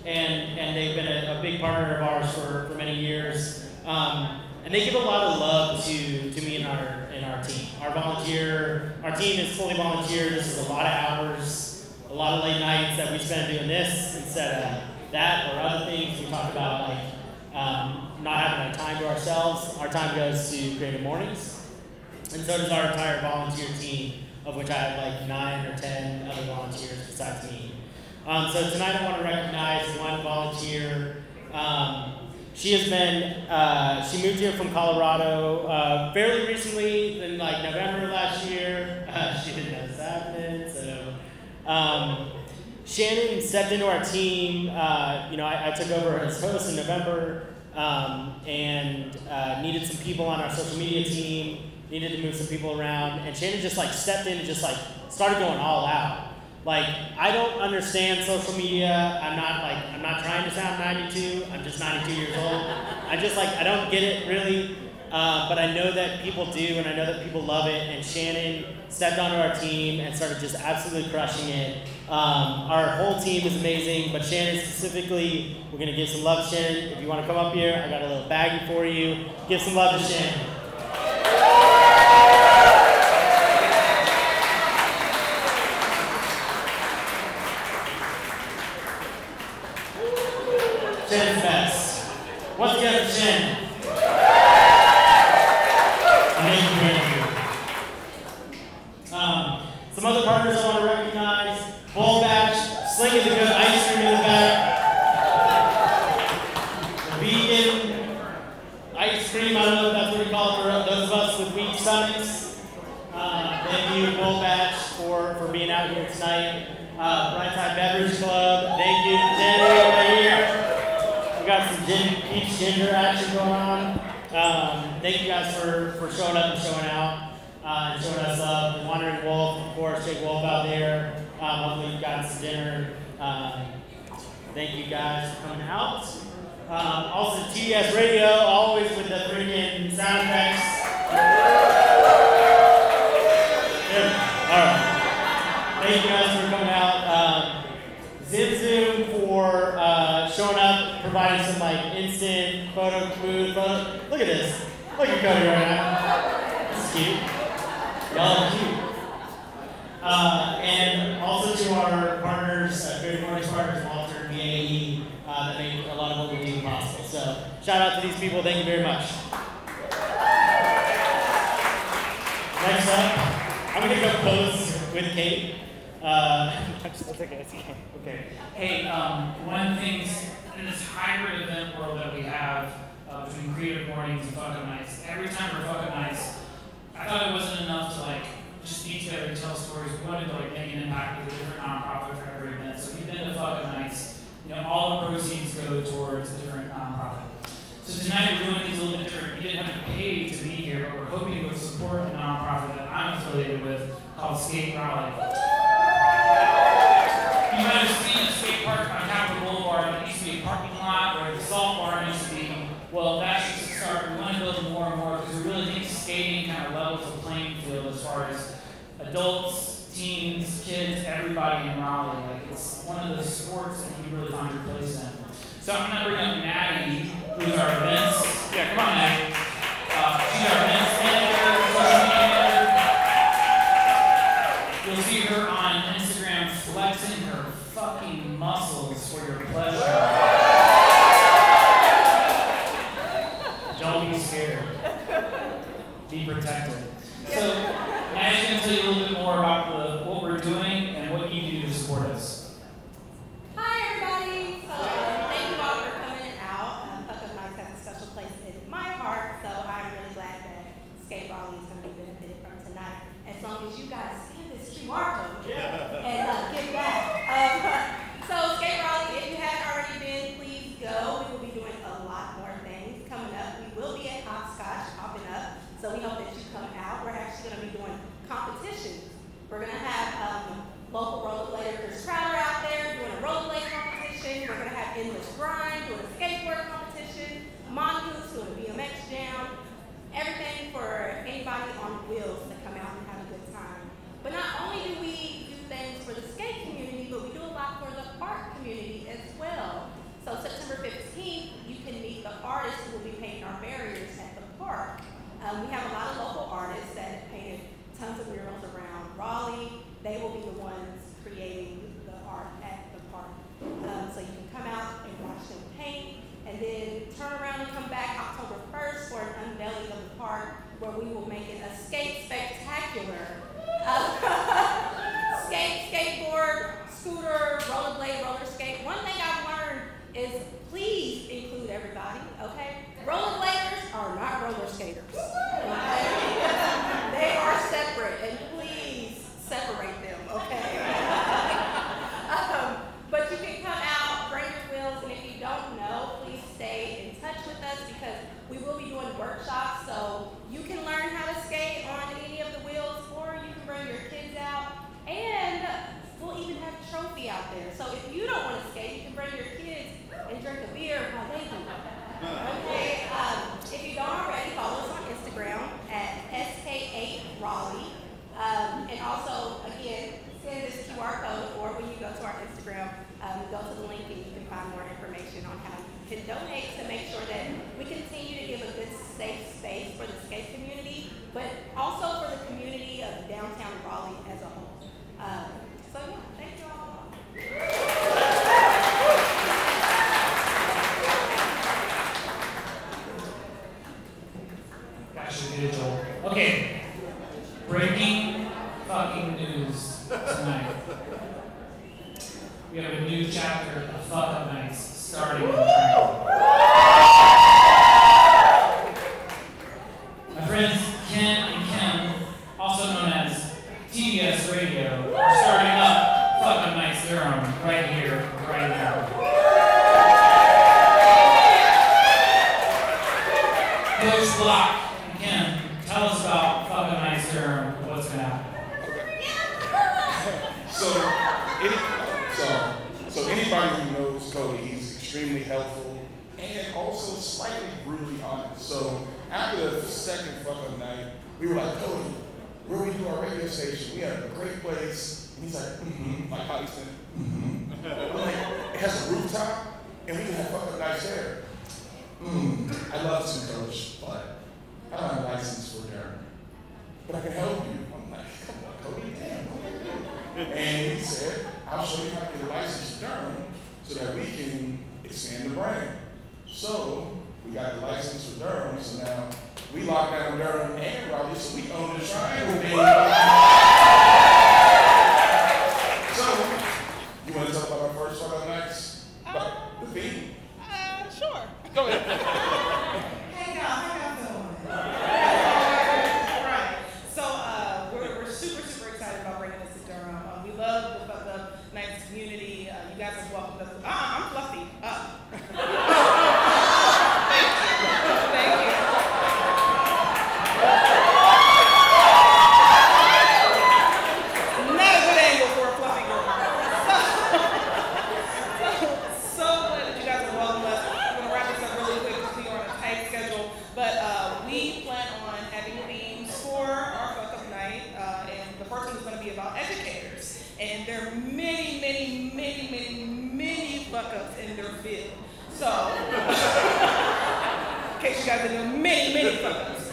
And they've been a big partner of ours for many years. And they give a lot of love to me and our team. Our team is fully volunteer. This is a lot of hours, a lot of late nights that we spend doing this instead of that or other things. We talk about like not having our time to ourselves. Our time goes to Creative Mornings. And so does our entire volunteer team, of which I have like 9 or 10 other volunteers besides me. So tonight I want to recognize one volunteer. She has been, she moved here from Colorado fairly recently, in like November last year. She didn't know this happened, so. Shannon stepped into our team. I took over as host in November and needed some people on our social media team, needed to move some people around, and Shannon just like stepped in and just like started going all out. Like, I don't understand social media. I'm not trying to sound 92. I'm just 92 years old. I don't get it really. But I know that people do, and I know that people love it. And Shannon stepped onto our team and started just absolutely crushing it. Our whole team is amazing, but Shannon specifically, we're gonna give some love to Shannon. If you wanna come up here, I got a little baggie for you. Give some love to Shannon. Shannon's best. Once again for Shannon. Some other partners I want to recognize. Bowl Batch, slinging the good ice cream in the back. Vegan ice cream, I don't know if that's what we call it for those of us with weak stomachs. Thank you, Bowl Batch, for being out here tonight. Brightside Beverage Club, thank you, Jenny over here. We got some peach ginger action going on. Thank you guys for showing up and showing out. And showing us love. The Wandering Wolf, of course, Jake Wolf out there. Hopefully you got some dinner. Thank you guys for coming out. Also TDS Radio, always with the freaking sound effects. providing some like instant food. Look at this. Look at Cody right now. This is cute. Y'all are cute. And also to our partners, CreativeMornings partners, Walter and BAE, that make a lot of what we do possible. So shout out to these people. Thank you very much. Next up, I'm gonna go pose with Kate. Okay. Hey, one of the things in this hybrid event world that we have between Creative Mornings and Fuckup Nights, every time we're Fuckup Nights, I thought it wasn't enough to like just be together and tell stories. We wanted to like make an impact with a different nonprofit for every event. So we've been to Fuckup Nights. You know, all the proceeds go towards a different nonprofit. So tonight we're doing things a little bit different. We didn't have to pay to be here, but we're hoping to support a nonprofit that I'm affiliated with called Skate Raleigh. You might have seen a skate park on Capitol Boulevard that used to be a parking lot where the salt bar used to be. Well, that's just a start. We want to build more and more because we really think skating kind of levels the playing field as far as adults, teens, kids, everybody in Raleigh. Like it's one of the sports that you really find your place in. So I'm going to bring up Maddie, who's our events. Yeah, come on, Maddie. She's our events manager, social media manager. You'll see her on Instagram flexing her fucking muscles for your pleasure. Don't be scared. Be protected. So, Maddie's going to tell you a little bit more about what we're doing and what you do to support us. Hi, everybody. So, thank you all for coming out. Fuckup Nights has a special place in my heart, so I'm really glad that Skate Raleigh is going to be benefited from tonight. As long as you guys scan this QR code and give back. So, Skate Raleigh, if you haven't already been, please go. We will be doing a lot more things coming up. We will be at Hopscotch popping up, so we hope that you come out. We're actually going to be doing competitions. We're going to have local rollerblader Chris Crowder out there doing a rollerblade competition. We're going to have Endless Grind doing a skateboard competition. Mongoose doing a BMX jam. Everything for anybody on wheels to come out and have a good time. But not only do we do things for the skate community, but we do a lot for the art community as well. So September 15th, you can meet the artists who will be painting our barriers at the park. We have a lot of local artists that have painted tons of murals around Raleigh. They will be the ones creating the art at the park. So you can come out and watch them paint, and then turn around and come back October 1st for an unveiling of the park where we will make it a skate spectacular. Skateboard, scooter, rollerblade, roller skate. One thing I've learned is please include everybody, okay? Rollerbladers are not roller skaters, okay? They are separate, and please separate them, okay? But you can come out, bring your wheels, and if you don't know, please stay in touch with us because we will be doing workshops, so you can learn how to skate on any of the wheels, or you can bring your kids out, and we'll even have a trophy out there. So if you don't want to skate, you can bring your kids and drink a beer while they do. Okay, if you don't already, follow us on Instagram at SK8 Raleigh. And also, again, scan this QR code, or when you go to our Instagram, go to the link and you can find more information on how you can donate to make sure that we continue to give a good, safe space for the skate community, but also for the community of downtown Raleigh as a whole. So yeah, thank you all. Gosh, you did it, Joel. Okay, breaking fucking news tonight. We have a new chapter of Fuckup Nights starting in Raleigh. My friends Ken and Kim, also known as TBS Radio, are starting up Fuckup Nights their own right here, right now. Coach Block and Kim, tell us about Fuckup Nights their own. What's going to happen? So anybody who knows Cody, he's extremely helpful and also slightly brutally honest. So after the second Fuckup Night, we were like, Cody, where we do our radio station, we have a great place. And he's like, like how he said, like, it has a rooftop. and we can have fuck up nights there. I love to coach, but I don't have a license for Durham. But I can help you. I'm like, come on, Cody, damn. And he said, I'll show you how to get a license for Durham so that we can expand the brand. So we got the license for Durham, so now we lock down Durham and Raleigh, so we own the triangle. So, you want to talk about our first Fuckup nights? The theme? Sure. Go ahead. Hey y'all, how y'all doing? All right. So we're super excited about bringing this to Durham. We love the Fuckup Nights community. You guys have welcomed us. I'm fluffy. Thank you. Not a good angle for a fluffy girl. So glad that you guys have welcomed us. I'm going to wrap this up really quick because we are on a tight schedule. But we plan on having themes for our Fuckup Night. And the first one is going to be about educators. And there are many fuck-ups in their field. So, in case you guys didn't know, many fuck-ups.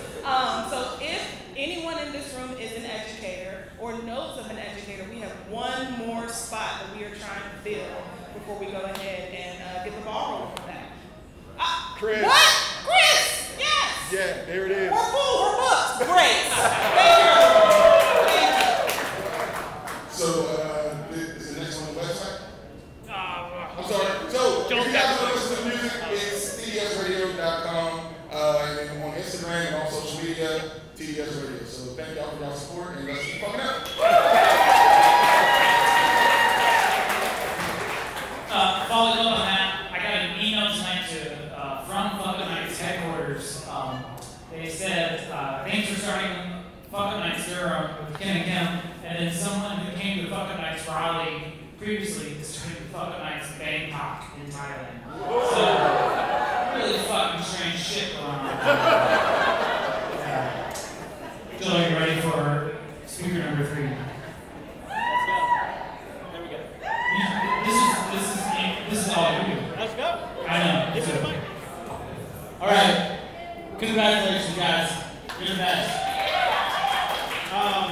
So if anyone in this room is an educator or knows of an educator, we have one more spot that we are trying to fill before we go ahead and get the ball rolling for that. Chris. What? Chris! Yes! Yeah, there it is. We're full, we're booked. Great. Thank you. So, is the next one on the website? I'm sorry. So, if you guys want to listen to music, it's tdsradio.com. And then on Instagram and on social media, TDS Radio. So thank y'all for y'all support, and let's keep fucking up. Following up on that, I got an email tonight from Fuckup Nights headquarters. They said, thanks for starting Fuckup Nights Durham with Kim and Kim, and then someone who came to Fuckup Nights Raleigh previously started Fuckup Nights Bangkok in Thailand. So, really fucking strange shit going on. Jill, are you ready for speaker number 3? Let's go. There we go. This is all you. Let's go. I know. Give me the mic. All right. Congratulations, guys. You're the best. All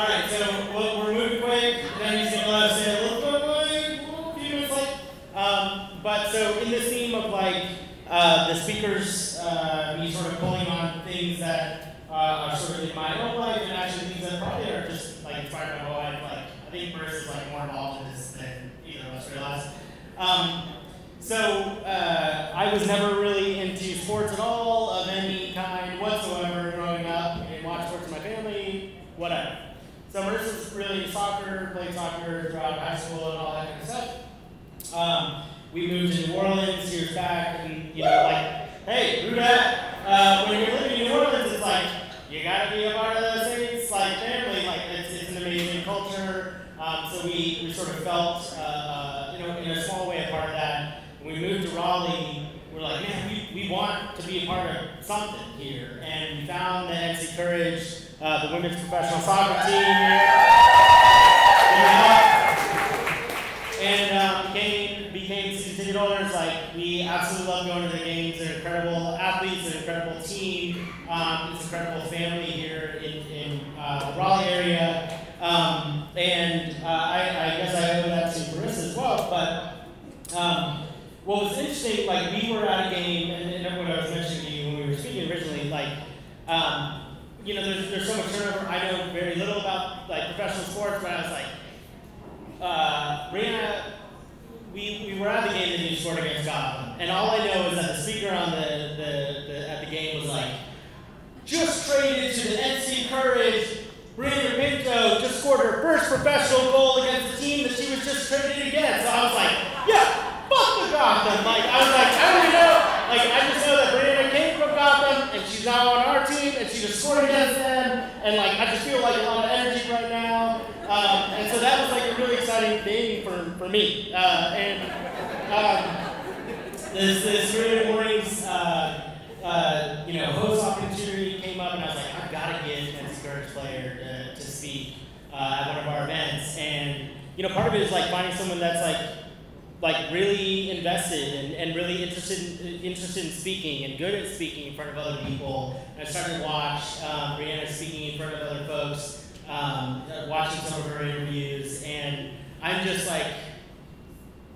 right. So we're moving quick. Then he's gonna say a little bit, a few minutes late. But so in this theme of like the speakers, me sort of pulling on things that are sort of in my own life and actually things that probably are just like inspired by my whole life. Like I think Bruce is like more involved in this than either of us realize. I was never really into sports at all of any kind whatsoever growing up. I didn't watch sports in my family, whatever. So Marissa's really into soccer, played soccer throughout high school and all that kind of stuff. We moved to New Orleans years back, and like, hey, who dat? When you're living in New Orleans, it's like you gotta be a part of the Saints like family. Like it's an amazing culture. So we sort of felt in a small way a part of that. When we moved to Raleigh, we're like, man, we want to be a part of something here, and we found the NC Courage, the women's professional soccer team here, and became season ticket holders. Like we absolutely love going to the games. They're incredible athletes, an incredible team. It's an incredible family here in the Raleigh area, and I guess I owe that to Marissa as well. But what was interesting, like we were at a game, and what I was mentioning to you when we were speaking originally, like there's so much turnover. I know very little about like professional sports, but I was like, Brianna, we were at the game that you scored against Gotham, and all I know is that the speaker on at the game was like, just traded to the NC Courage. Brianna Pinto just scored her first professional goal against the team that she was just traded against. So I was like, yeah. Fuck the Gotham! Like I was like, I don't even know. Like I just know that Brianna came from Gotham and she's now on our team and she just scored against them. And like I just feel like a lot of energy right now. And so that was like a really exciting thing for me. This CreativeMornings host opportunity came up and I was like, I've got to get an NC Courage player to speak at one of our events. And part of it is like finding someone that's like like really invested and really interested in speaking and good at speaking in front of other people. And I started to watch Brianna speaking in front of other folks, watching some of her interviews, and I'm just like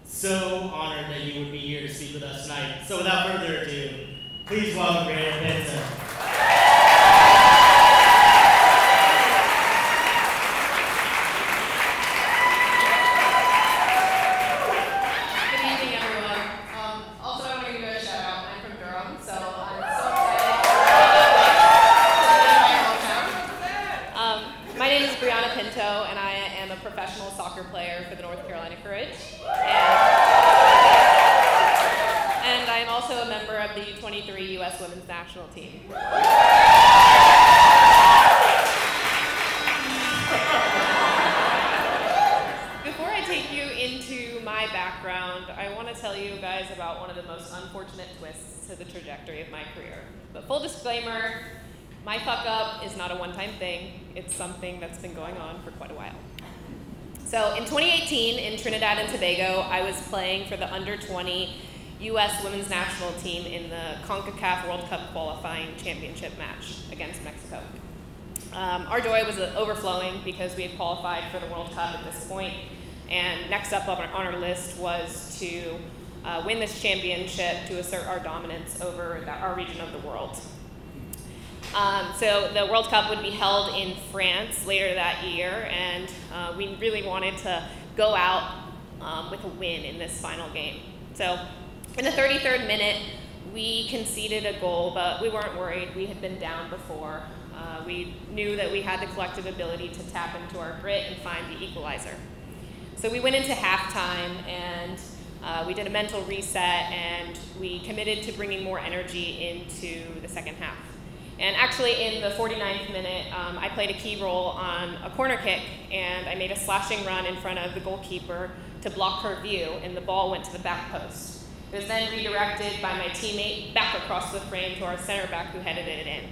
so honored that you would be here to speak with us tonight. So without further ado, please welcome Brianna Benson. Player for the North Carolina Courage. And I am also a member of the U23 U.S. Women's National Team. Before I take you into my background, I want to tell you guys about one of the most unfortunate twists to the trajectory of my career. But full disclaimer, my fuck up is not a one-time thing. It's something that's been going on for quite a while. So in 2018, in Trinidad and Tobago, I was playing for the under-20 U.S. Women's National Team in the CONCACAF World Cup qualifying championship match against Mexico. Our joy was overflowing because we had qualified for the World Cup at this point, and next up on our list was to win this championship to assert our dominance over our region of the world. So the World Cup would be held in France later that year, and we really wanted to go out with a win in this final game. So in the 33rd minute, we conceded a goal, but we weren't worried. We had been down before. We knew that we had the collective ability to tap into our grit and find the equalizer. So we went into halftime, and we did a mental reset, and we committed to bringing more energy into the second half. And actually, in the 49th minute, I played a key role on a corner kick, and I made a slashing run in front of the goalkeeper to block her view, and the ball went to the back post. It was then redirected by my teammate back across the frame to our center back, who headed it in.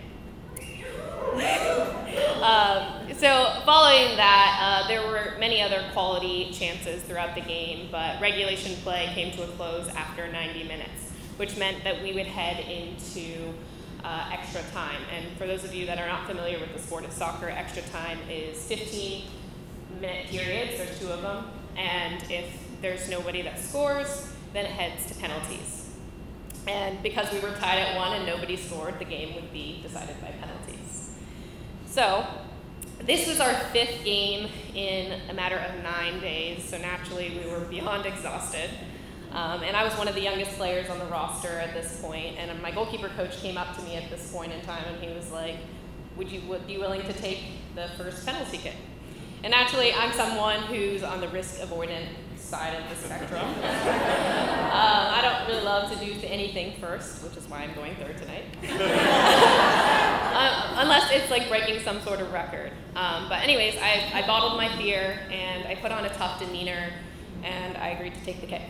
So following that, there were many other quality chances throughout the game, but regulation play came to a close after 90 minutes, which meant that we would head into extra time. And for those of you that are not familiar with the sport of soccer, extra time is 15-minute periods. There's 2 of them. And if there's nobody that scores, then it heads to penalties. And because we were tied at 1 and nobody scored, the game would be decided by penalties. So this was our 5th game in a matter of 9 days. So naturally, we were beyond exhausted. And I was one of the youngest players on the roster at this point, and my goalkeeper coach came up to me at this point in time, and he was like, would you be willing to take the first penalty kick? And naturally, I'm someone who's on the risk-avoidant side of the spectrum. I don't really love to do anything first, which is why I'm going 3rd tonight. Unless it's like breaking some sort of record. But anyways, I bottled my fear, and I put on a tough demeanor, and I agreed to take the kick.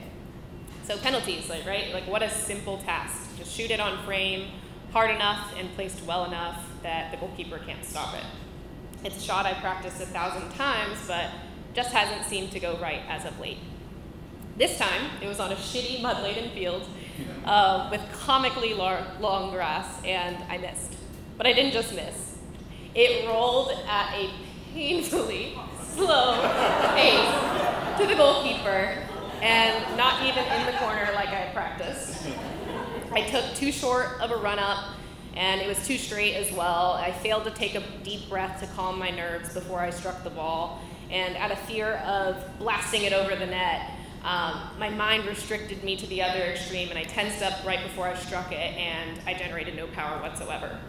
So penalties, right? Like what a simple task. Just shoot it on frame, hard enough and placed well enough that the goalkeeper can't stop it. It's a shot I practiced 1,000 times, but just hasn't seemed to go right as of late. This time, it was on a shitty mud-laden field with comically long grass, and I missed. But I didn't just miss. It rolled at a painfully slow pace to the goalkeeper, and not even in the corner like I had practiced. I took too short of a run-up, and it was too straight as well. I failed to take a deep breath to calm my nerves before I struck the ball, and out of fear of blasting it over the net, my mind restricted me to the other extreme, and I tensed up right before I struck it, and I generated no power whatsoever.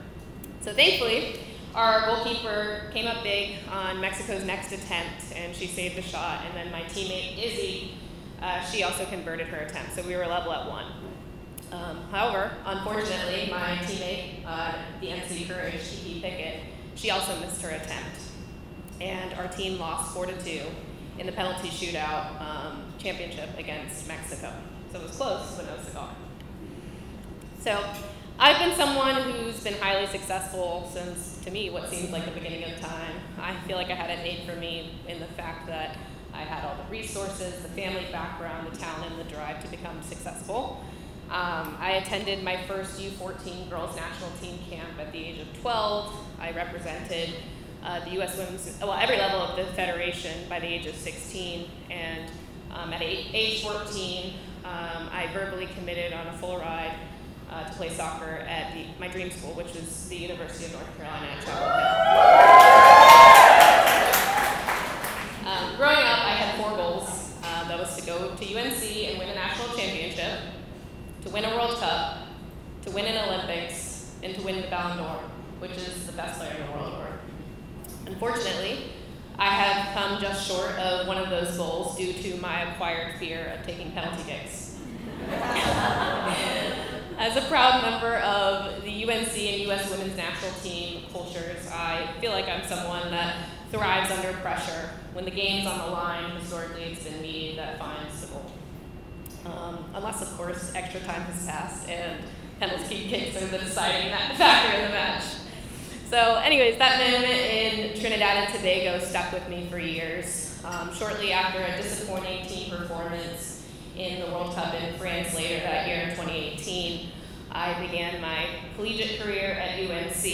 So thankfully, our goalkeeper came up big on Mexico's next attempt, and she saved the shot, and then my teammate, Izzy, she also converted her attempt, so we were level at 1. However, unfortunately, my teammate, the NC Courage, Kiki Pickett, she also missed her attempt. And our team lost 4-2 in the penalty shootout championship against Mexico. So it was close, but no cigar. So I've been someone who's been highly successful since, to me, what seems like the beginning of time. I feel like I had it made for me in the fact that I had all the resources, the family background, the talent, and the drive to become successful. I attended my first U14 girls national team camp at the age of 12. I represented the U.S. women's, well, every level of the federation by the age of 16. And at age 14, I verbally committed on a full ride to play soccer at my dream school, which was the University of North Carolina at Chapel Hill. Growing up, I had 4 goals. That was to go to UNC and win a national championship, to win a World Cup, to win an Olympics, and to win the Ballon d'Or, which is the best player in the world award. Unfortunately, I have come just short of one of those goals due to my acquired fear of taking penalty kicks. As a proud member of the UNC and US women's national team cultures, I feel like I'm someone that thrives under pressure. When the game's on the line, historically it's been me that finds the goal. Unless, of course, extra time has passed and penalty kicks are the deciding factor in the match. So anyways, that moment in Trinidad and Tobago stuck with me for years. Shortly after a disappointing team performance in the World Cup in France later that year in 2018, I began my collegiate career at UNC.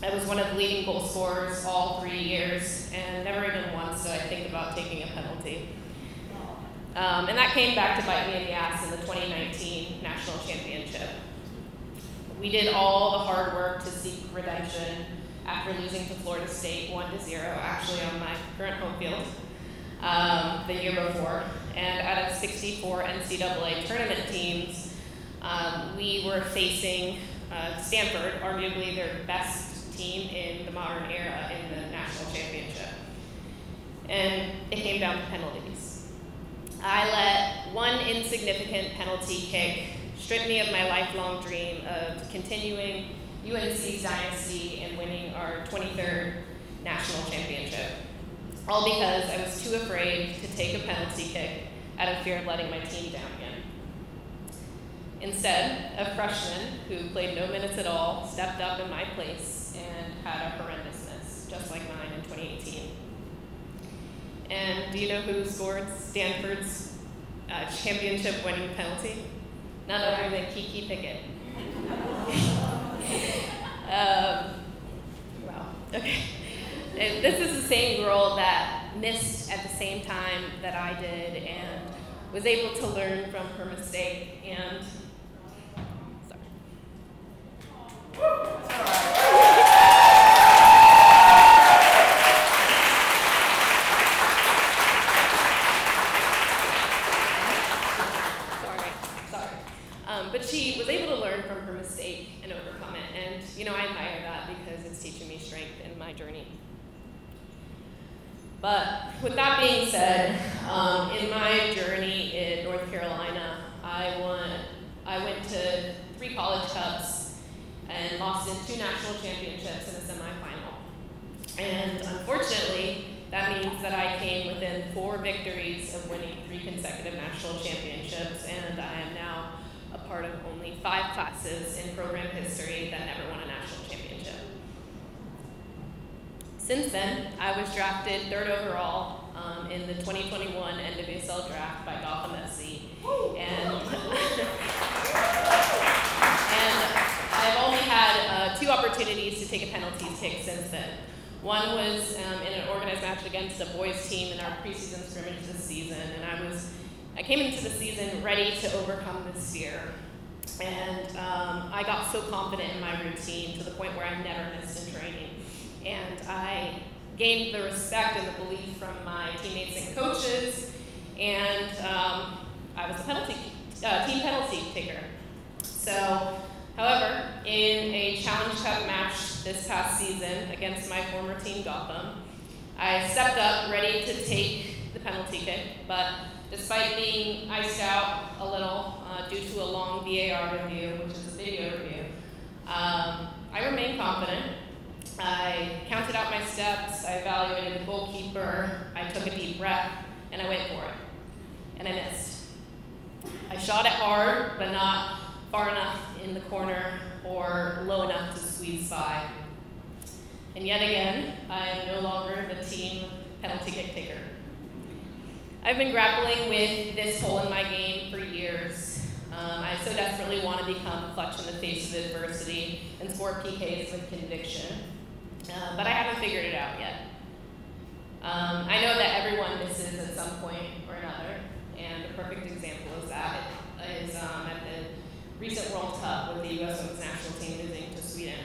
I was one of the leading goal scorers all 3 years, and never even once did I think about taking a penalty. And that came back to bite me in the ass in the 2019 National Championship. We did all the hard work to seek redemption after losing to Florida State 1-0, actually on my current home field, the year before. And out of 64 NCAA tournament teams, we were facing Stanford, arguably their best team in the modern era in the national championship. And it came down to penalties. I let one insignificant penalty kick strip me of my lifelong dream of continuing UNC's dynasty and winning our 23rd national championship. All because I was too afraid to take a penalty kick out of fear of letting my team down again. Instead, a freshman who played no minutes at all stepped up in my place and had a horrendous miss, just like mine in 2018. And do you know who scored Stanford's championship winning penalty? None other than Kiki Pickett. Wow, okay. And this is the same girl that missed at the same time that I did and was able to learn from her mistake and, but she was able to learn from her mistake and overcome it. And, you know, I admire that because it's teaching me strength in my journey. But with that being said, in my journey in North Carolina, I went to 3 college cups and lost in 2 national championships in a semifinal. And unfortunately, that means that I came within 4 victories of winning 3 consecutive national championships, and I am now a part of only 5 classes in program history that never won a national championship. Since then, I was drafted 3rd overall in the 2021 NWSL draft by Gotham FC. And I've only had 2 opportunities to take a penalty kick since then. One was in an organized match against a boys team in our preseason scrimmage this season, and I came into the season ready to overcome this fear. And I got so confident in my routine to the point where I never missed in training. And I gained the respect and the belief from my teammates and coaches, and I was a team penalty taker. So, however, in a Challenge Cup match this past season against my former team Gotham, I stepped up ready to take the penalty kick, but despite being iced out a little due to a long VAR review, which is a video review, I remained confident. I counted out my steps, I evaluated the goalkeeper, I took a deep breath, and I went for it. And I missed. I shot it hard, but not far enough in the corner or low enough to squeeze by. And yet again, I am no longer the team penalty kick taker. I've been grappling with this hole in my game for years. I so desperately want to become clutch in the face of adversity and score PKs with conviction, but I haven't figured it out yet. I know that everyone misses at some point or another, and a perfect example of that is at the recent World Cup with the U.S. Women's National Team losing to Sweden.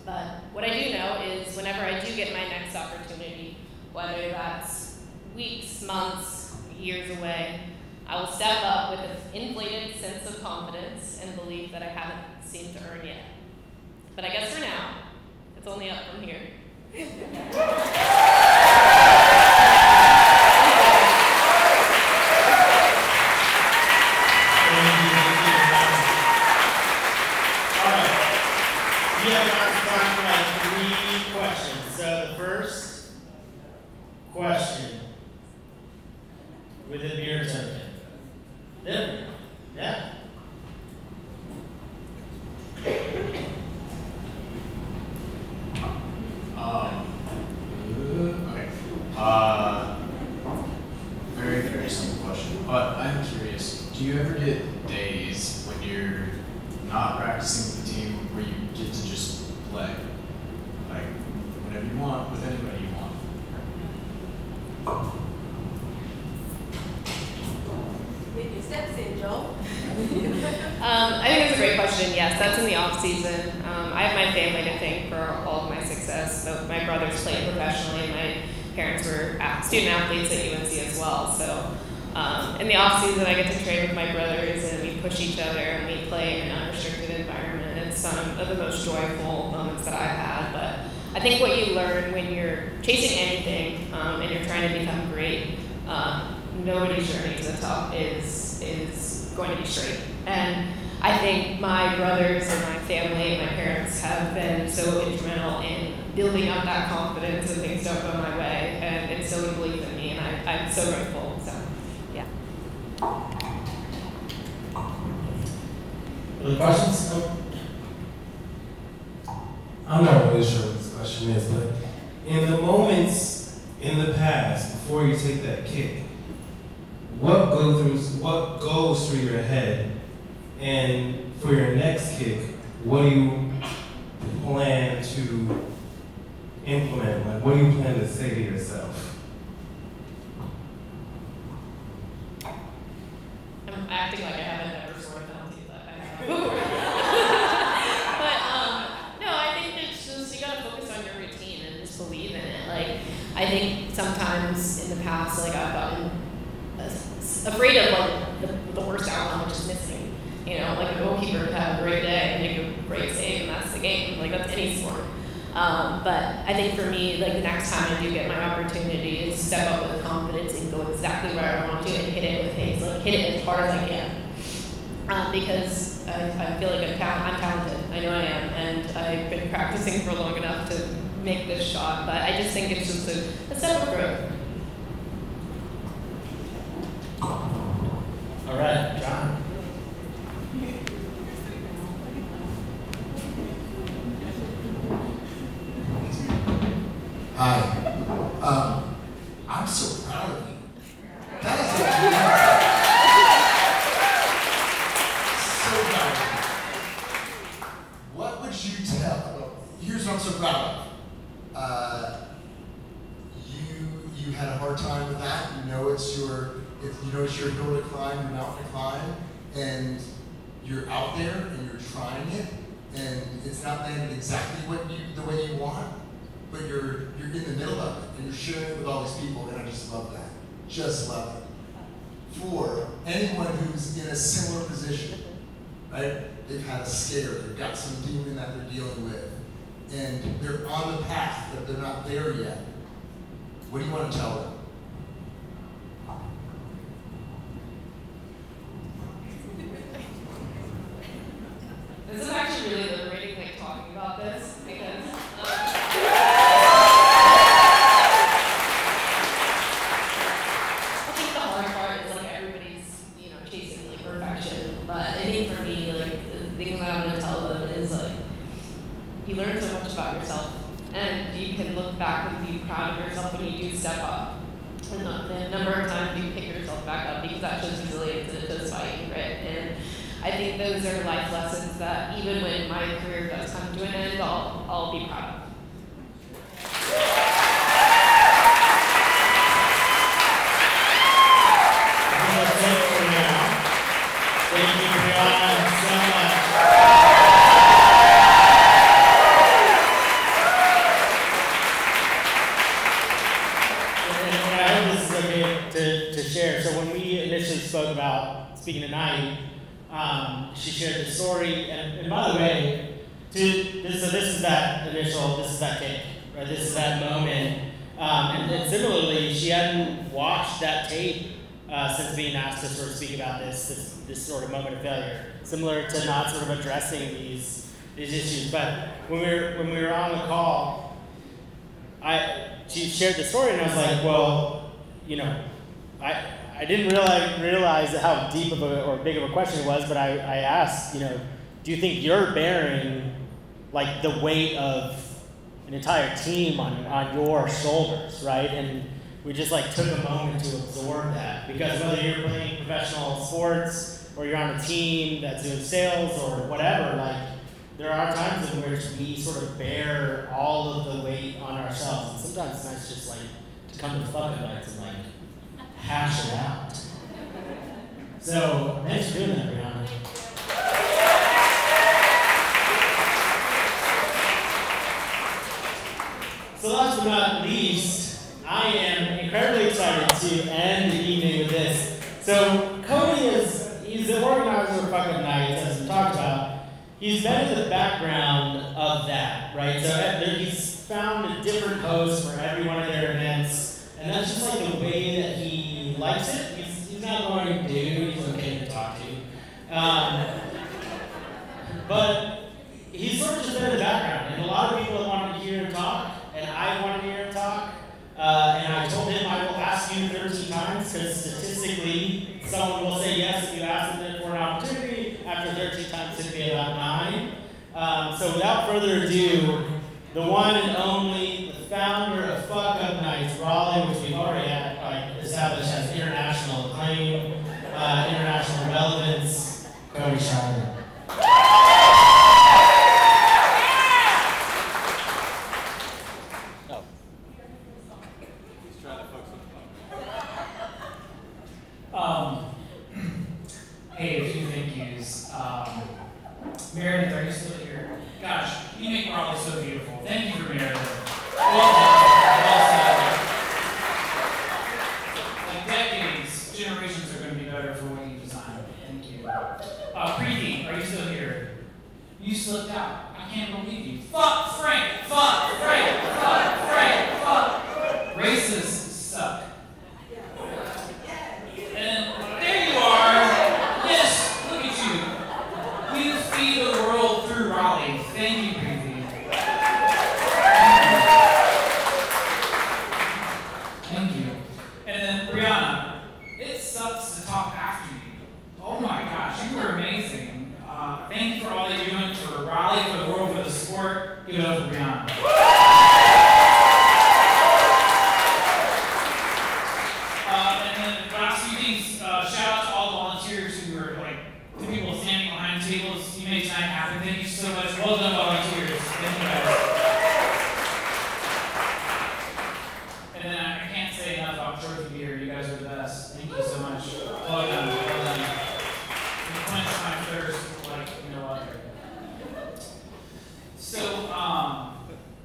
But what I do know is whenever I do get my next opportunity, whether that's weeks, months, years away, I will step up with an inflated sense of confidence and belief that I haven't seemed to earn yet. But I guess for now, it's only up from here. We have time for like 3 questions. So the first question with a beer token. Yep. Yeah. Okay. Very, very simple question. But I'm curious, do you ever get days when you're not practicing with the team where you get to just play? Like, whenever you want, with anybody you want? Get your steps in, Joel. I think that's a great question. Yes, that's in the off season. I have my family to thank for all of my success. So my brothers played professionally, and my parents were student athletes at UNC as well. So in the off season, I get to train with my brothers, and we push each other, and we play in an unrestricted environment. It's some of the most joyful moments that I've had. But I think what you learn when you're chasing anything and you're trying to become great, nobody's journey to the top is going to be straight. And I think my brothers and my family and my parents have been so instrumental in building up that confidence when things don't go my way and instilling belief in me, and I'm so grateful. So, yeah. Other questions? I'm not really sure what this question is, but in the moments in the past before you take that kick, what goes through your head? And for your next kick, what do you plan to implement? Like, what do you plan to say to yourself? I'm acting like I haven't ever scored a penalty, but I have. But no, I think it's just you gotta focus on your routine and just believe in it. Like, I think sometimes in the past, like I've gotten afraid of like the worst outcome, which is missing. You know, like a goalkeeper could have a great day and make a great save, and that's the game. Like that's any sport. But I think for me, like the next time I do get my opportunity, is step up with confidence and go exactly where I want to and hit it with pace, like hit it as hard as I can. Because I feel like I'm talented. I know I am, and I've been practicing for long enough to make this shot. But I just think it's just a step of growth. All right, John. Hi. I'm so proud of you. That is so proud of you. What would you tell? Here's what I'm so proud of. You had a hard time with that. You know it's your hill to climb, your mountain to climb, and you're out there and you're trying it, and it's not landed exactly the way you want. But you're in the middle of it, and you're sharing it with all these people, and I just love that. Just love it. For anyone who's in a similar position, right? They've had a scare, they've got some demon that they're dealing with, and they're on the path, but they're not there yet. What do you want to tell them? This is actually really liberating, like talking about this, because I think the hard part is like everybody's, chasing like perfection. But I think for me, like the thing that I'm gonna tell them is like you learn so much about yourself, and you can look back and be proud of yourself when you do step up. And the number of times you I think those are life lessons that even when my career does come to an end, I'll be proud of. Thank you, Brianna, so much. And I hope this is okay to share. So when we initially spoke about speaking tonight, she shared the story. And by the way, this is that tape, right? This is that moment. And similarly, she hadn't watched that tape since being asked to sort of speak about this sort of moment of failure, similar to not sort of addressing these issues. But when we were on the call, she shared the story, and I was like, well, you know, I didn't realize how deep of or big of a question it was, but I asked, you know, do you think you're bearing like the weight of an entire team on your shoulders, right? And we just like took a moment to absorb that, because whether you're playing professional sports or you're on a team that's doing sales or whatever, like there are times in which we sort of bear all of the weight on ourselves. And sometimes it's nice just like to come to Fuckup nights and like hash it out. So thanks for doing that, Brianna. So last but not least, I am incredibly excited to end the evening with this. So Cody he's the organizer of Fuckup Nights, as we talked about. He's been in the background of that, right? So he's found a different host for every one of their events, and that's just like the way that he likes it. He's not going to do, he's okay to talk to. But he's sort of just been in the background, and a lot of people have wanted to hear him talk, and I wanted to hear him talk. And I told him I will ask you 13 times, because statistically, someone will say yes if you ask them for an opportunity. After 13 times, it'll be about 9. So without further ado, the one and only, the founder of Fuckup Nights, Raleigh, which we've already established as international acclaim, international relevance, Cody Schreiber. Hey, a few thank yous. Meredith, are you still here? Gosh, you make Raleigh so beautiful. Thank you for Meredith. Well said. Like decades, generations are going to be better for what you designed. Thank you. Preeti, are you still here? You slipped out. I can't believe you. Fuck Frank! Fuck Frank! Fuck Frank! Fuck! Racists suck. And there you are. Yes, look at you. You feed the world through Raleigh. Thank you, Preeti. Thank you. And then Brianna, it sucks to talk after you. Oh my gosh, you were amazing. Thank you for all that you're doing for Raleigh, for the world, for the sport. Give it up for Brianna. And then last few things, shout out to all the volunteers who were like the people standing behind tables. You made tonight happen. Thank you so much. Well done, volunteers. Thank you guys. And then I can't say enough about trophy beer. You guys are the best. Thank you so much. Well done. Well done. You quenched my thirst like no other. So,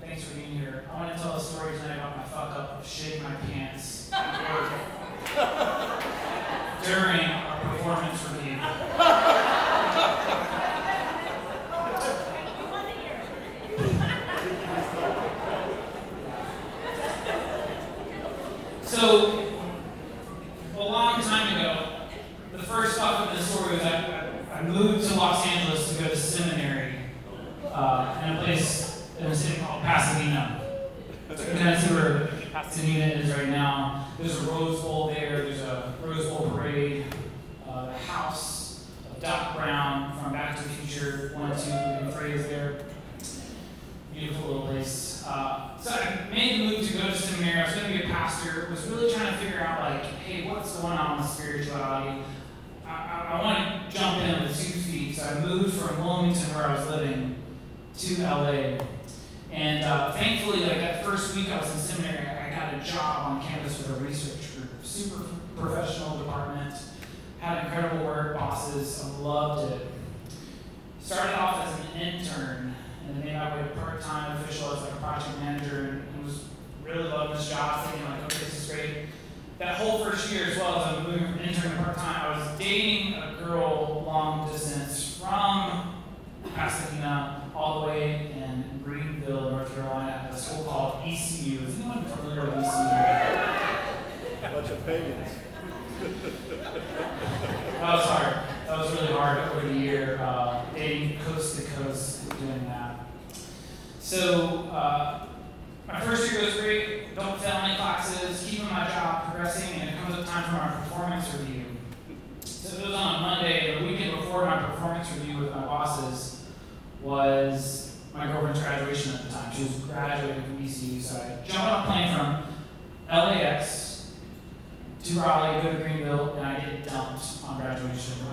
thanks for being here. I want to tell a story tonight about my fuck up of shitting my pants during our performance review. So, a long time ago, the first fuck up of this story was I moved to Los Angeles to go to seminary in a place in a city called Pasadena. You can see where Pasadena is right now. There's a Rose Bowl there. There's a Rose Bowl parade. The house of Doc Brown from Back to the Future 1, 2, and 3 is there. Beautiful little place. So I made the move to go to seminary. I was going to be a pastor. Was really trying to figure out like, hey, what's going on with spirituality? I want to jump in with 2 feet. So I moved from Wilmington, where I was living, to LA. And thankfully, like that first week I was in seminary, I got a job on campus with a research group. Super professional department, had incredible work, bosses, I loved it. Started off as an intern, and then made my way to part-time official as like a project manager, and was really loving this job, thinking like, okay, this is great. That whole first year, as well as I was moving from intern to part-time, I was dating a girl long distance from Pasadena all the way in Greenville, North Carolina, at a school called ECU. Is anyone familiar with ECU? Bunch of pagans. That was hard. That was really hard over the year, dating coast to coast, doing that. So, my first year was great. Don't fail any classes, keeping my job, progressing, and it comes up time for my performance review. So it was on a Monday, and the weekend before my performance review with my bosses was my girlfriend's graduation at the time. She was graduating from ECU, so I jumped on a plane from LAX to Raleigh, go to Greenville, and I get dumped on graduation. Who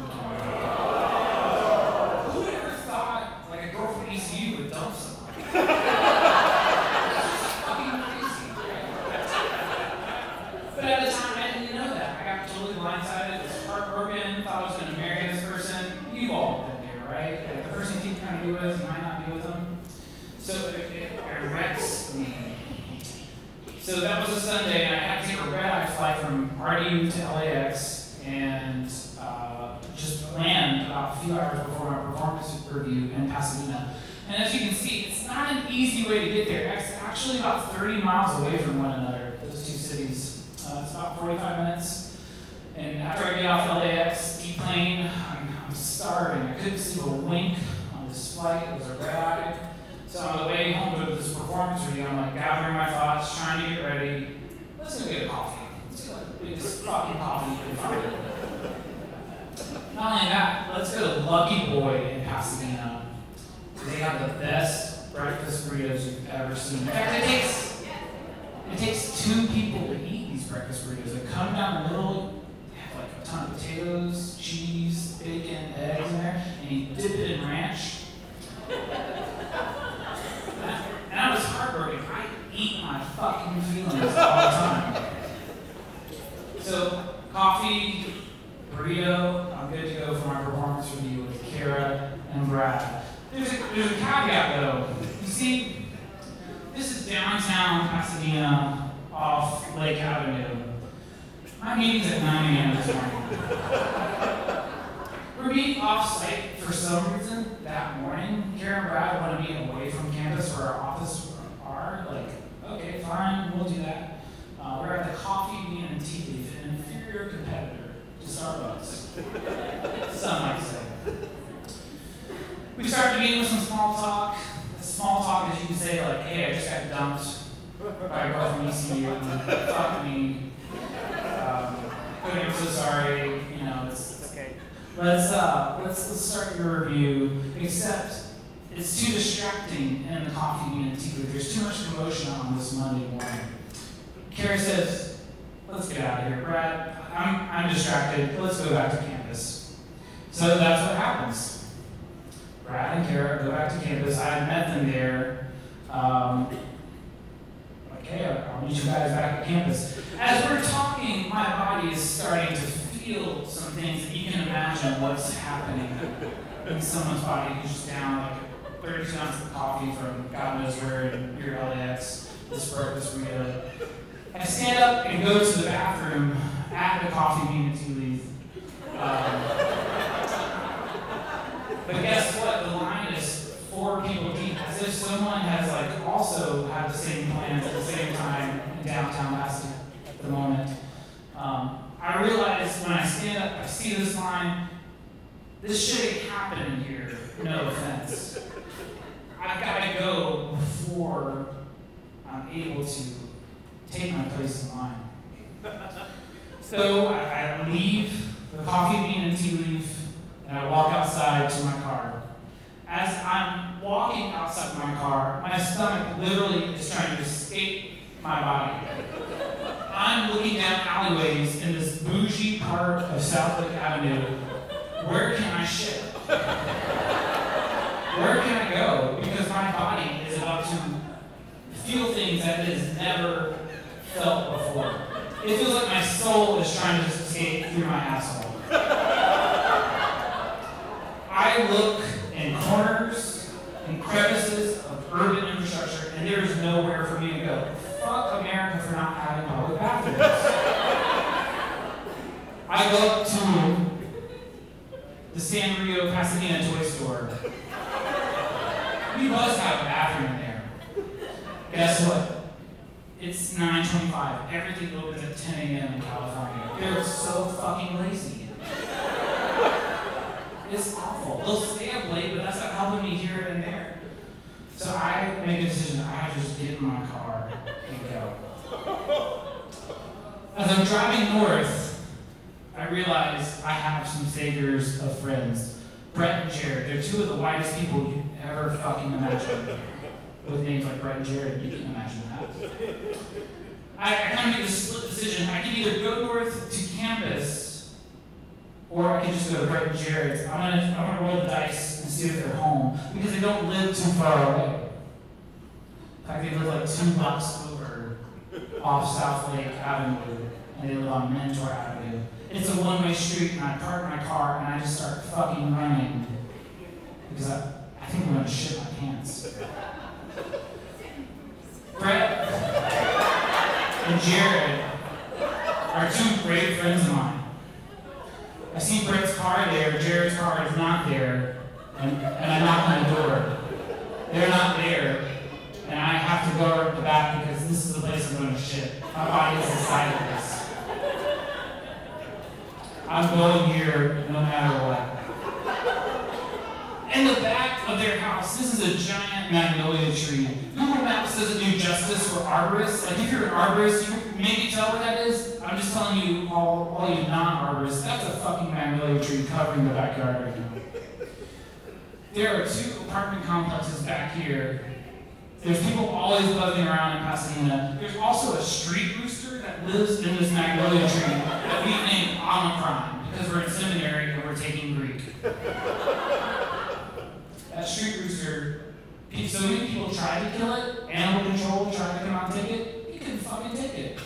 would ever thought like a girl from ECU would dump someone? It's just fucking crazy. But at the time, I didn't know that. I got totally blindsided, was heartbroken, thought I was going to marry this person. You've all been there, right? Like the person you keep trying to be with, you might not be with them. So it wrecks me. So that was a Sunday, and I had to take a red-eye flight from RDU to LAX and just land about a few hours before my performance review in Pasadena. And as you can see, it's not an easy way to get there. It's actually about 30 miles away from one another, those two cities. It's about 45 minutes. And after I get off LAX, plane, I'm starving. I couldn't see a wink on this flight. It was a red-eye. So on the way home to this performance review, I'm like gathering my thoughts, trying to get ready. Let's go get a coffee. Let's go get the biggest fucking coffee you can find. Not only that, let's go to Lucky Boy in Pasadena. They have the best breakfast burritos you've ever seen. In fact, it takes 2 people to eat these breakfast burritos. They come down the middle, they have like a ton of potatoes, cheese, bacon, eggs in there, and you dip it in ranch. And I was heartbroken. I eat my fucking feelings all the time. So, coffee, burrito, I'm good to go for my performance review with Kara and Brad. There's a caveat though. You see, this is downtown Pasadena off Lake Avenue. My meeting's at 9 a.m. this morning. We're meeting off-site for some reason that morning. Kara and Brad want to meet away from campus where our office are. Like, okay, fine, we'll do that. We're at the Coffee Bean and Tea Leaf, an inferior competitor to Starbucks. Some might say. We started meeting with some small talk. The small talk is you can say like, hey, I just got dumped by a girl from ECU. Fuck me. I'm so sorry. You know, it's okay. Let's start your review. Except it's too distracting in the Coffee Bean and Tea Leaf. There's too much commotion on this Monday morning. Kara says, let's get out of here. Brad, I'm distracted. Let's go back to campus. So that's what happens. Brad and Kara go back to campus. I had met them there. Okay, I'll meet you guys back at campus. As we're talking, my body is starting to feel some things that you can imagine what's happening in someone's body who's just down like 32 ounces of coffee from God knows where in your LAX, this breakfast burrito. I stand up and go to the bathroom at the Coffee Bean and Tea Leaf. But guess what? The line is 4 people deep, as if someone has like also had the same plans at the same time in downtown Pasadena at the moment. I realize when I stand up, I see this line. This shouldn't happen in here. No offense. I've got to go before I'm able to take my place in line. So I leave the Coffee Bean and Tea Leaf, and I walk outside to my car. As I'm walking outside my car, my stomach literally is trying to escape my body. I'm looking down alleyways in this bougie part of South Lake Avenue. Where can I shit? Where can I go? Because my body is about to feel things that it has never felt before. It feels like my soul is trying to escape through my asshole. I look in corners and crevices of urban infrastructure, and there is nowhere for me to go. Fuck America for not having public bathrooms. I go up to the San Rio Pasadena toy store. We must have a bathroom there. Guess what? It's 9:25. Everything opens at 10 a.m. in California. They're so fucking lazy. It's awful. They'll stay up late, but that's not helping me here and there. So I make a decision. I have to just get in my car and go. As I'm driving north, I realize I have some saviors of friends. Brett and Jared. They're two of the whitest people you ever fucking imagine. With names like Brett and Jared, you can imagine that. I kind of make this split decision. I can either go north to campus, or I can just go to Brett and Jared's. I'm gonna roll the dice and see if they're home, because they don't live too far away. In fact, they live like 2 blocks over off South Lake Avenue, and they live on Mentor Avenue. It's a one-way street, and I park my car, and I just start fucking running, because I think I'm gonna shit my pants. Brett and Jared are 2 great friends of mine. I see Brett's car there, Jared's car is not there, and I knock on the door. They're not there, and I have to go up the back because this is the place I'm going to shit. My body is inside of this. I'm going here no matter what. In the back of their house, this is a giant magnolia tree. Google Maps doesn't do justice for arborists. Like, if you're an arborist, you can maybe tell what that is. I'm just telling you, all you non-arborists, that's a fucking magnolia tree covering the backyard right now. There are 2 apartment complexes back here. There's people always buzzing around in Pasadena. There's also a street rooster that lives in this magnolia tree that we named Omicron because we're in seminary and we're taking Greek. That street rooster, so many people tried to kill it, animal control tried to come out and take it, he couldn't fucking take it.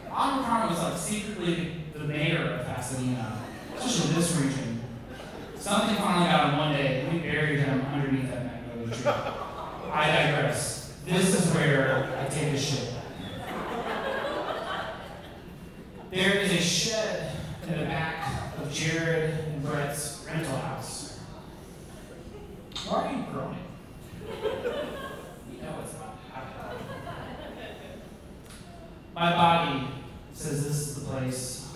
Omicron was like secretly the mayor of Pasadena, especially this region. Something finally got him one day, and we buried him underneath that magnolia tree. I digress. This is where I take a shit. There is a shed in the back of Jared and Brett's rental house. Why are you groaning? You know it's not happening. My body says this is the place,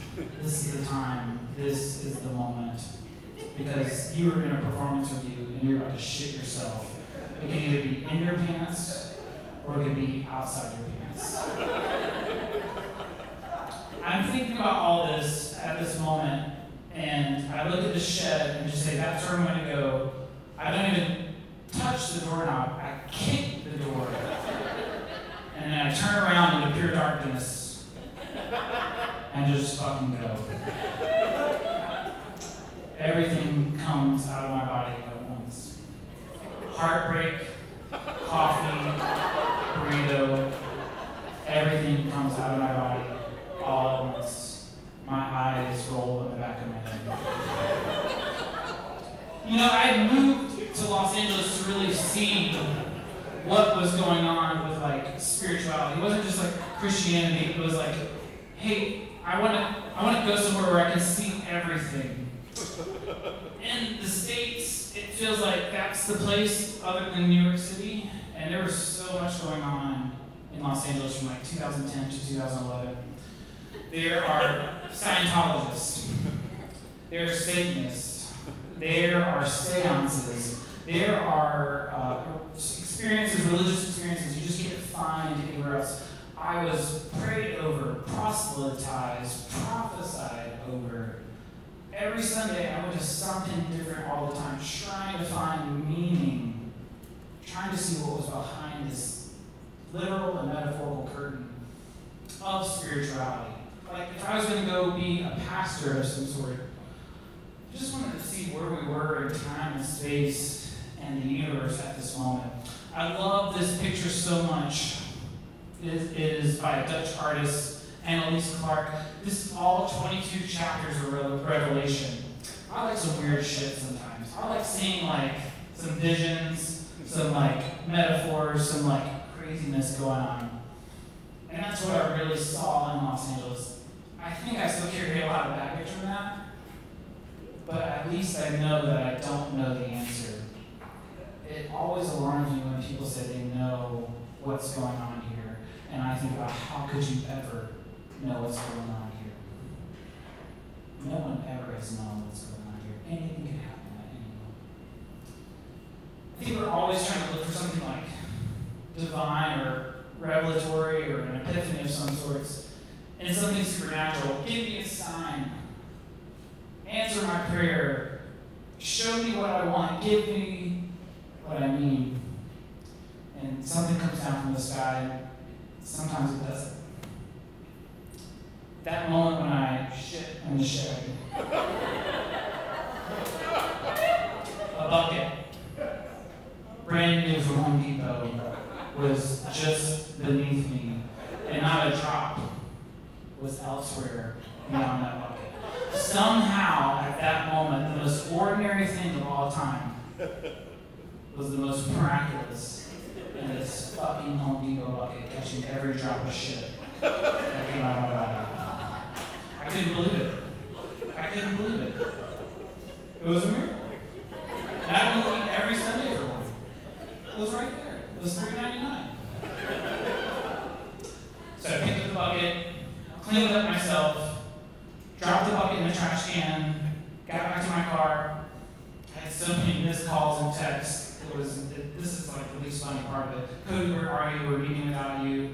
this is the time, this is the moment. Because you were in a performance review and you're about to shit yourself. It can either be in your pants or it can be outside your pants. I'm thinking about all this at this moment, and I look at the shed and just say, that's where I'm going to go. I don't even touch the doorknob. I kick the door. And then I turn around into pure darkness and just fucking go. Everything comes out of my body at once. Heartbreak, coffee, burrito, everything comes out of my body all at once. My eyes roll in the back of my head. You know, I had moved to Los Angeles to really see what was going on with like spirituality. It wasn't just like Christianity, it was like, hey, I wanna go somewhere where I can see everything. In the States, it feels like that's the place other than New York City, and there was so much going on in Los Angeles from like 2010 to 2011. There are Scientologists, there are Satanists, there are seances, there are experiences, religious experiences you just can't find anywhere else. I was prayed over, proselytized, prophesied over. Every Sunday, I went to something different all the time, trying to find meaning, trying to see what was behind this literal and metaphorical curtain. of spirituality. Like, if I was going to go be a pastor of some sort, I just wanted to see where we were in time and space and the universe at this moment. I love this picture so much. It is by a Dutch artist, Annelies Clark. This is all 22 chapters of Revelation. I like some weird shit sometimes. I like seeing like some visions, some like metaphors, some like craziness going on. And that's what I really saw in Los Angeles. I think I still carry a lot of baggage from that, but at least I know that I don't know the answer. It always alarms me when people say they know what's going on here, and I think about how could you ever know what's going on here? No one ever has known what's going on here. Anything can happen at any moment. I think we're always trying to look for something like divine or revelatory or an epiphany of some sorts, and something supernatural. Give me a sign. Answer my prayer. Show me what I want. Give me what I mean. And something comes down from the sky, and sometimes it doesn't. That moment when I shit in the shed. A bucket, brand new from Home Depot, was just beneath me, and not a drop was elsewhere beyond that bucket. Somehow, at that moment, the most ordinary thing of all time was the most miraculous in this fucking Home Depot bucket, catching every drop of shit that came out of my body. I couldn't believe it. I couldn't believe it. It was a miracle. And I would eat every Sunday for one. It was right there. It was $3.99. So I picked up the bucket, cleaned it up myself, dropped the bucket in the trash can, got back to my car. I had so many missed calls and texts. This is like the least funny part of it. Cody, where are you? We're meeting without you.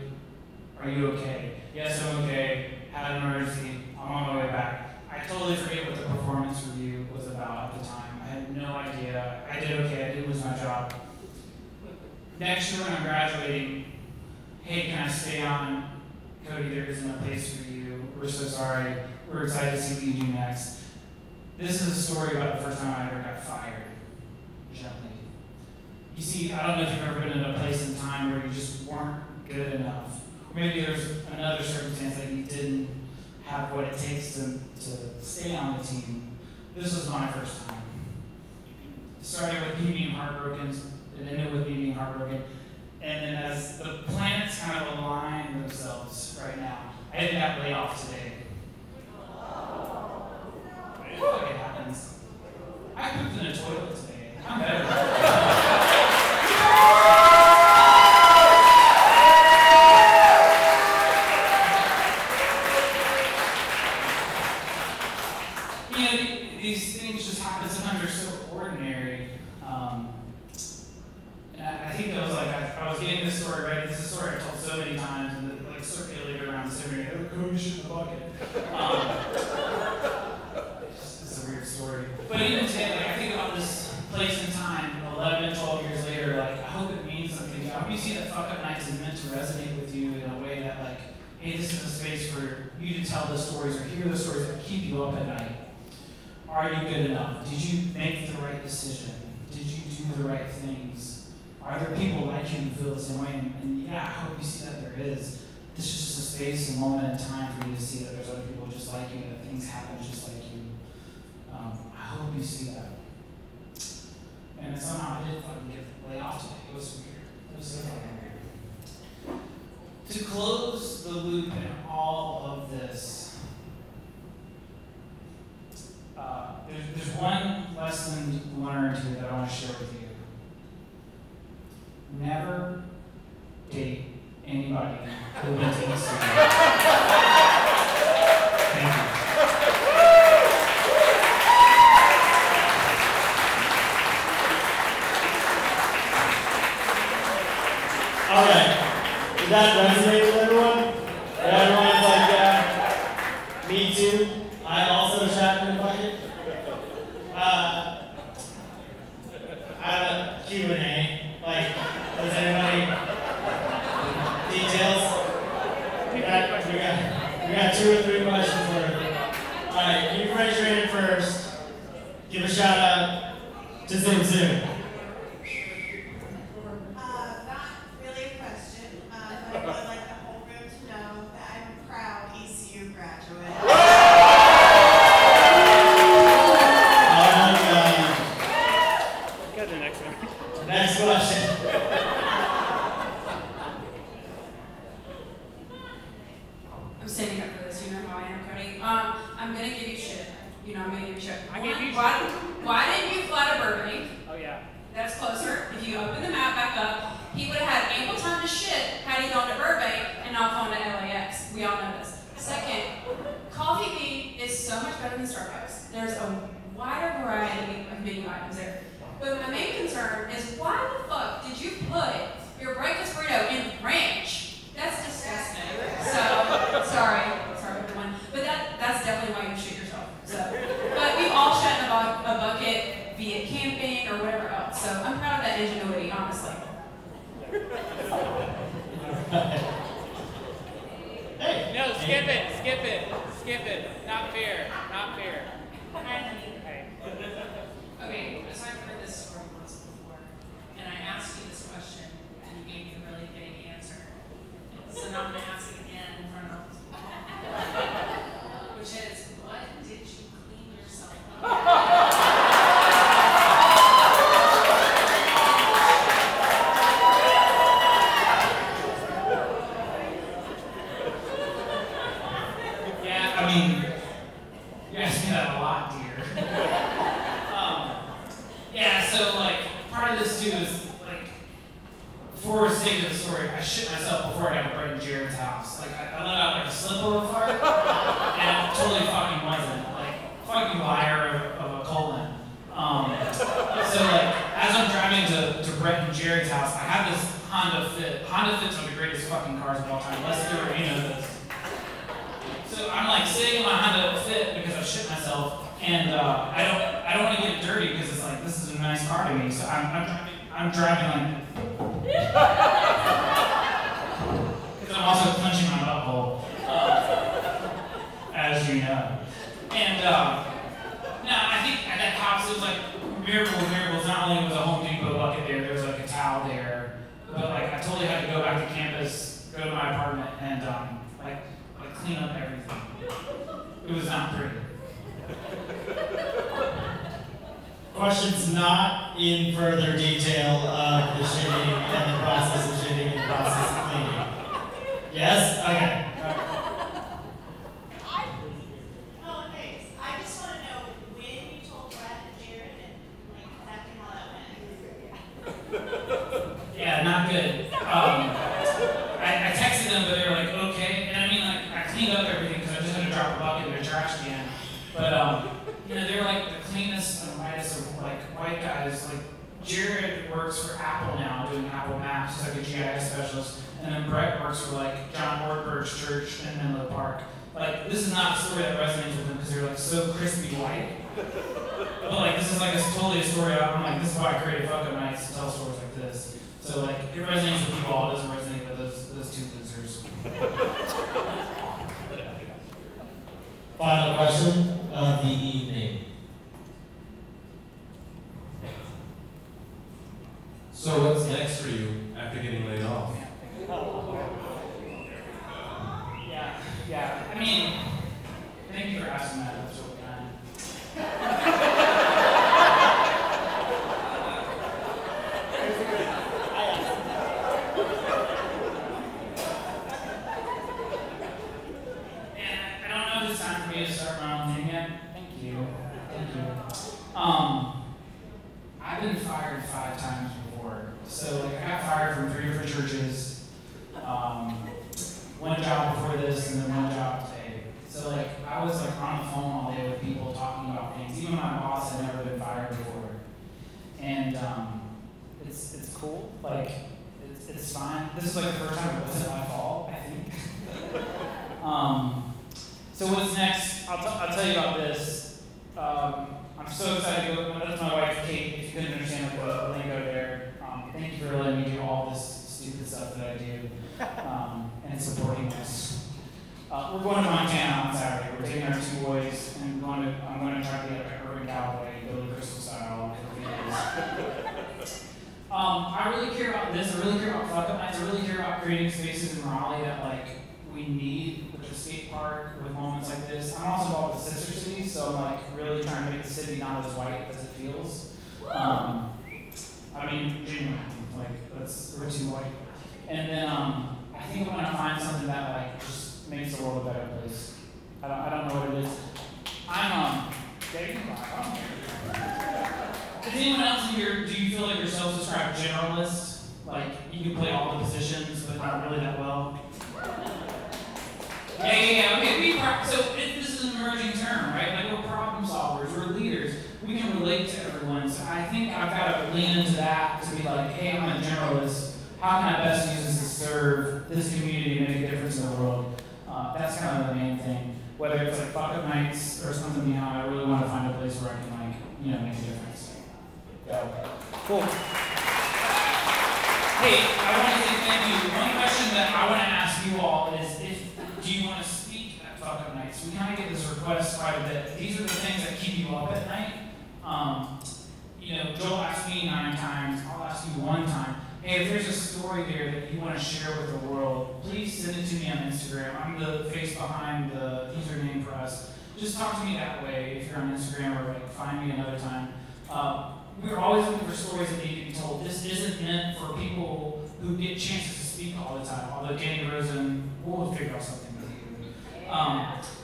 Are you okay? Yes, I'm okay. Had an emergency. I'm on my way back. I totally forget what the performance review was about at the time. I had no idea. I did okay. I didn't lose my job. Next year when I'm graduating, hey, can I stay on? Cody, there isn't a place for you. We're so sorry. We're excited to see what you do next. This is a story about the first time I ever got fired. Gently. You see, I don't know if you've ever been in a place in time where you just weren't good enough. Or maybe there's another circumstance that you didn't have what it takes to stay on the team. This was my first time. It started with me being heartbroken, it ended with me being heartbroken. And then as the planets kind of align themselves right now, I didn't have layoff today. Look, it happens. I pooped in a toilet today. I'm better. These things just happen. Sometimes they're so ordinary. And I think that was like, I was getting this story right. This is a story I've told so many times, and it like circulated around the seminary. Oh, Cody shit in the bucket. It's a weird story. But even today, like, I think about this place and time 11, 12 years later, like, I hope it means something. I hope you see that Fuckup Nights is meant to resonate with you in a way that, like, hey, this is a space for you to tell the stories or hear the stories that keep you up at night. Are you good enough? Did you make the right decision? Did you do the right things? Are there people like you who feel the same way? And yeah, I hope you see that there is. This is just a space, a moment in time for you to see that there's other people just like you, that things happen just like you. I hope you see that. And somehow I did fucking get laid off today. It was weird. It was so fucking weird. To close the loop in all of this, there's one lesson learned here that I want to share with you. Never date anybody who went to Instagram. Thank you. All right. Does that resonate with everyone? Everyone's like, We got 2 or 3 questions for you. All right, can you raise your hand first? Give a shout out to Zoom Zoom. Not really a question, but I would like the whole room to know that I'm a proud ECU graduate. Go to the next one. Next question. I'm standing up for this, you know how I am, Cody. I'm gonna give you shit. You know I'm gonna give you shit. I gave you shit. Why didn't you fly to Burbank? Oh yeah. That's closer. If you open the map back up, he would have had ample time to shit had he gone to Burbank and not flown to LAX. We all know this. Second, Coffee Bean is so much better than Starbucks. There's a wider variety of menu items there. But my main concern is why the fuck did you put your breakfast burrito in ranch? That's disgusting. So, sorry everyone. But that's definitely why you shoot yourself. So, but we've all shot in a bucket, be it camping or whatever else. So I'm proud of that ingenuity, honestly. Hey. No, skip it. Not fair. Hey. Okay, so I've heard this story once before, and I asked you this question, and you gave me a really vague answer. So now I'm going to ask it again in front of which is, what did you clean yourself up? Yeah, I mean, you asked me that a lot, dear. Yeah, so like part of this too is like, for the sake of the story, I shit myself before I got to Brett and Jared's house. Like I let out like a slip-over fart, and it totally fucking wasn't. Like fucking liar of a colon. So like as I'm driving to Brett and Jared's house, I have this Honda Fit. Honda Fit's one of the greatest fucking cars of all time. Let's do it. You know this. So I'm like sitting in my Honda Fit because I shit myself, and I don't want to get dirty because it's like this is a nice car to me. So I'm driving like because I'm also clenching my butthole, as you know. And no, I think at that house it was like miracles. Not only was a Home Depot bucket there was like a towel there, but like I totally had to go back to campus, go to my apartment, and like clean up everything. It was not pretty. Questions not in further detail of the shitting and the process of shitting and the process of cleaning. Yes? Okay. Oh, thanks. I just want to know when you told Brad and Jared and like exactly how that went. Yeah, not good. I texted them, but they were like, okay. And I mean, like, I cleaned up everything because I just had to drop a bucket in their trash can. But, you know, they were like the cleanest and whitest of like white guys. Like, Jared works for Apple now, doing Apple Maps. He's like a GIS specialist. And then Brett works for like John Ortberg's church in Menlo Park. Like, this is not a story that resonates with them because they're like so crispy white. But like, this is like totally a story. I'm like, this is why I created Fuckup Nights to tell stories like this. So like, it resonates with you all. It doesn't resonate with those 2 losers. Final question of the evening. So what's next for you after getting laid off? Yeah. I mean, thank you for asking that. That's really kind. I don't know if it's time for me to start my own thing yet. Thank you. I've been fired 5 times before. So like, I got fired from 3 different churches. 1 job before this, and then 1 job today. So like, I was like on the phone all day with people talking about things. Even my boss had never been fired before, and it's cool. Like, it's fine. This is like the first time it wasn't my fault, I think. So what's next? I'll tell you about this. I'm so excited to go. That's my wife, Kate. If you couldn't understand the lingo there, thank you for letting me do all this stupid stuff that I do and supporting us. We're going to Montana on Saturday. We're taking our 2 boys and I'm going to try to get like an urban cowboy, Billy Crystal style. I really care about this. I really care about Fuckup nights. I really care about creating spaces in Raleigh that like we need with the skate park, with moments like this. I'm also involved with Sister City, so I'm like really trying to make the city not as white as it feels. I mean, genuinely, like we're too white. And then I think I'm gonna find something that like just makes the world a better place. I don't know what it is. I'm dating. Is anyone else in here? Do you feel like you're self-described generalist? Like you can play all the positions, but not really that well. Yeah. Okay, so this is an emerging term, right? Like we're problem solvers, we're leaders. We can relate to everyone. So I think I've got to lean into that to be like, hey, I'm a generalist. How can I best use this to serve this community and make a difference in the world? That's kind of the main thing. Whether it's like Fuckup nights or something beyond, I really want to find a place where I can like, make a difference. Cool. Hey, I want to say thank you. One question that I want to ask you all is do you want to speak at Fuckup nights? We kind of get this request quite a bit. These are the things that keep you up at night. Joel asked me 9 times. I'll ask you 1 time. Hey, if there's a story there that you want to share with the world, please send it to me on Instagram. I'm the face behind the username for us. Just talk to me that way if you're on Instagram or like find me another time. We're always looking for stories that need to be told. This isn't meant for people who get chances to speak all the time, although Danny Rosen, we'll figure out something with you.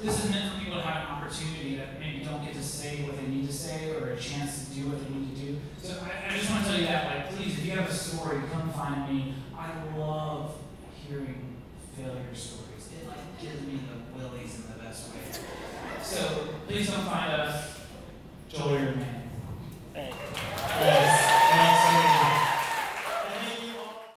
This is meant for people to have an opportunity that maybe don't get to say what they need to say or a chance to do what they need to do. So I just want to tell you that, like, please, if you have a story, come find me. I love hearing failure stories. It like gives me the willies in the best way. So please come find us.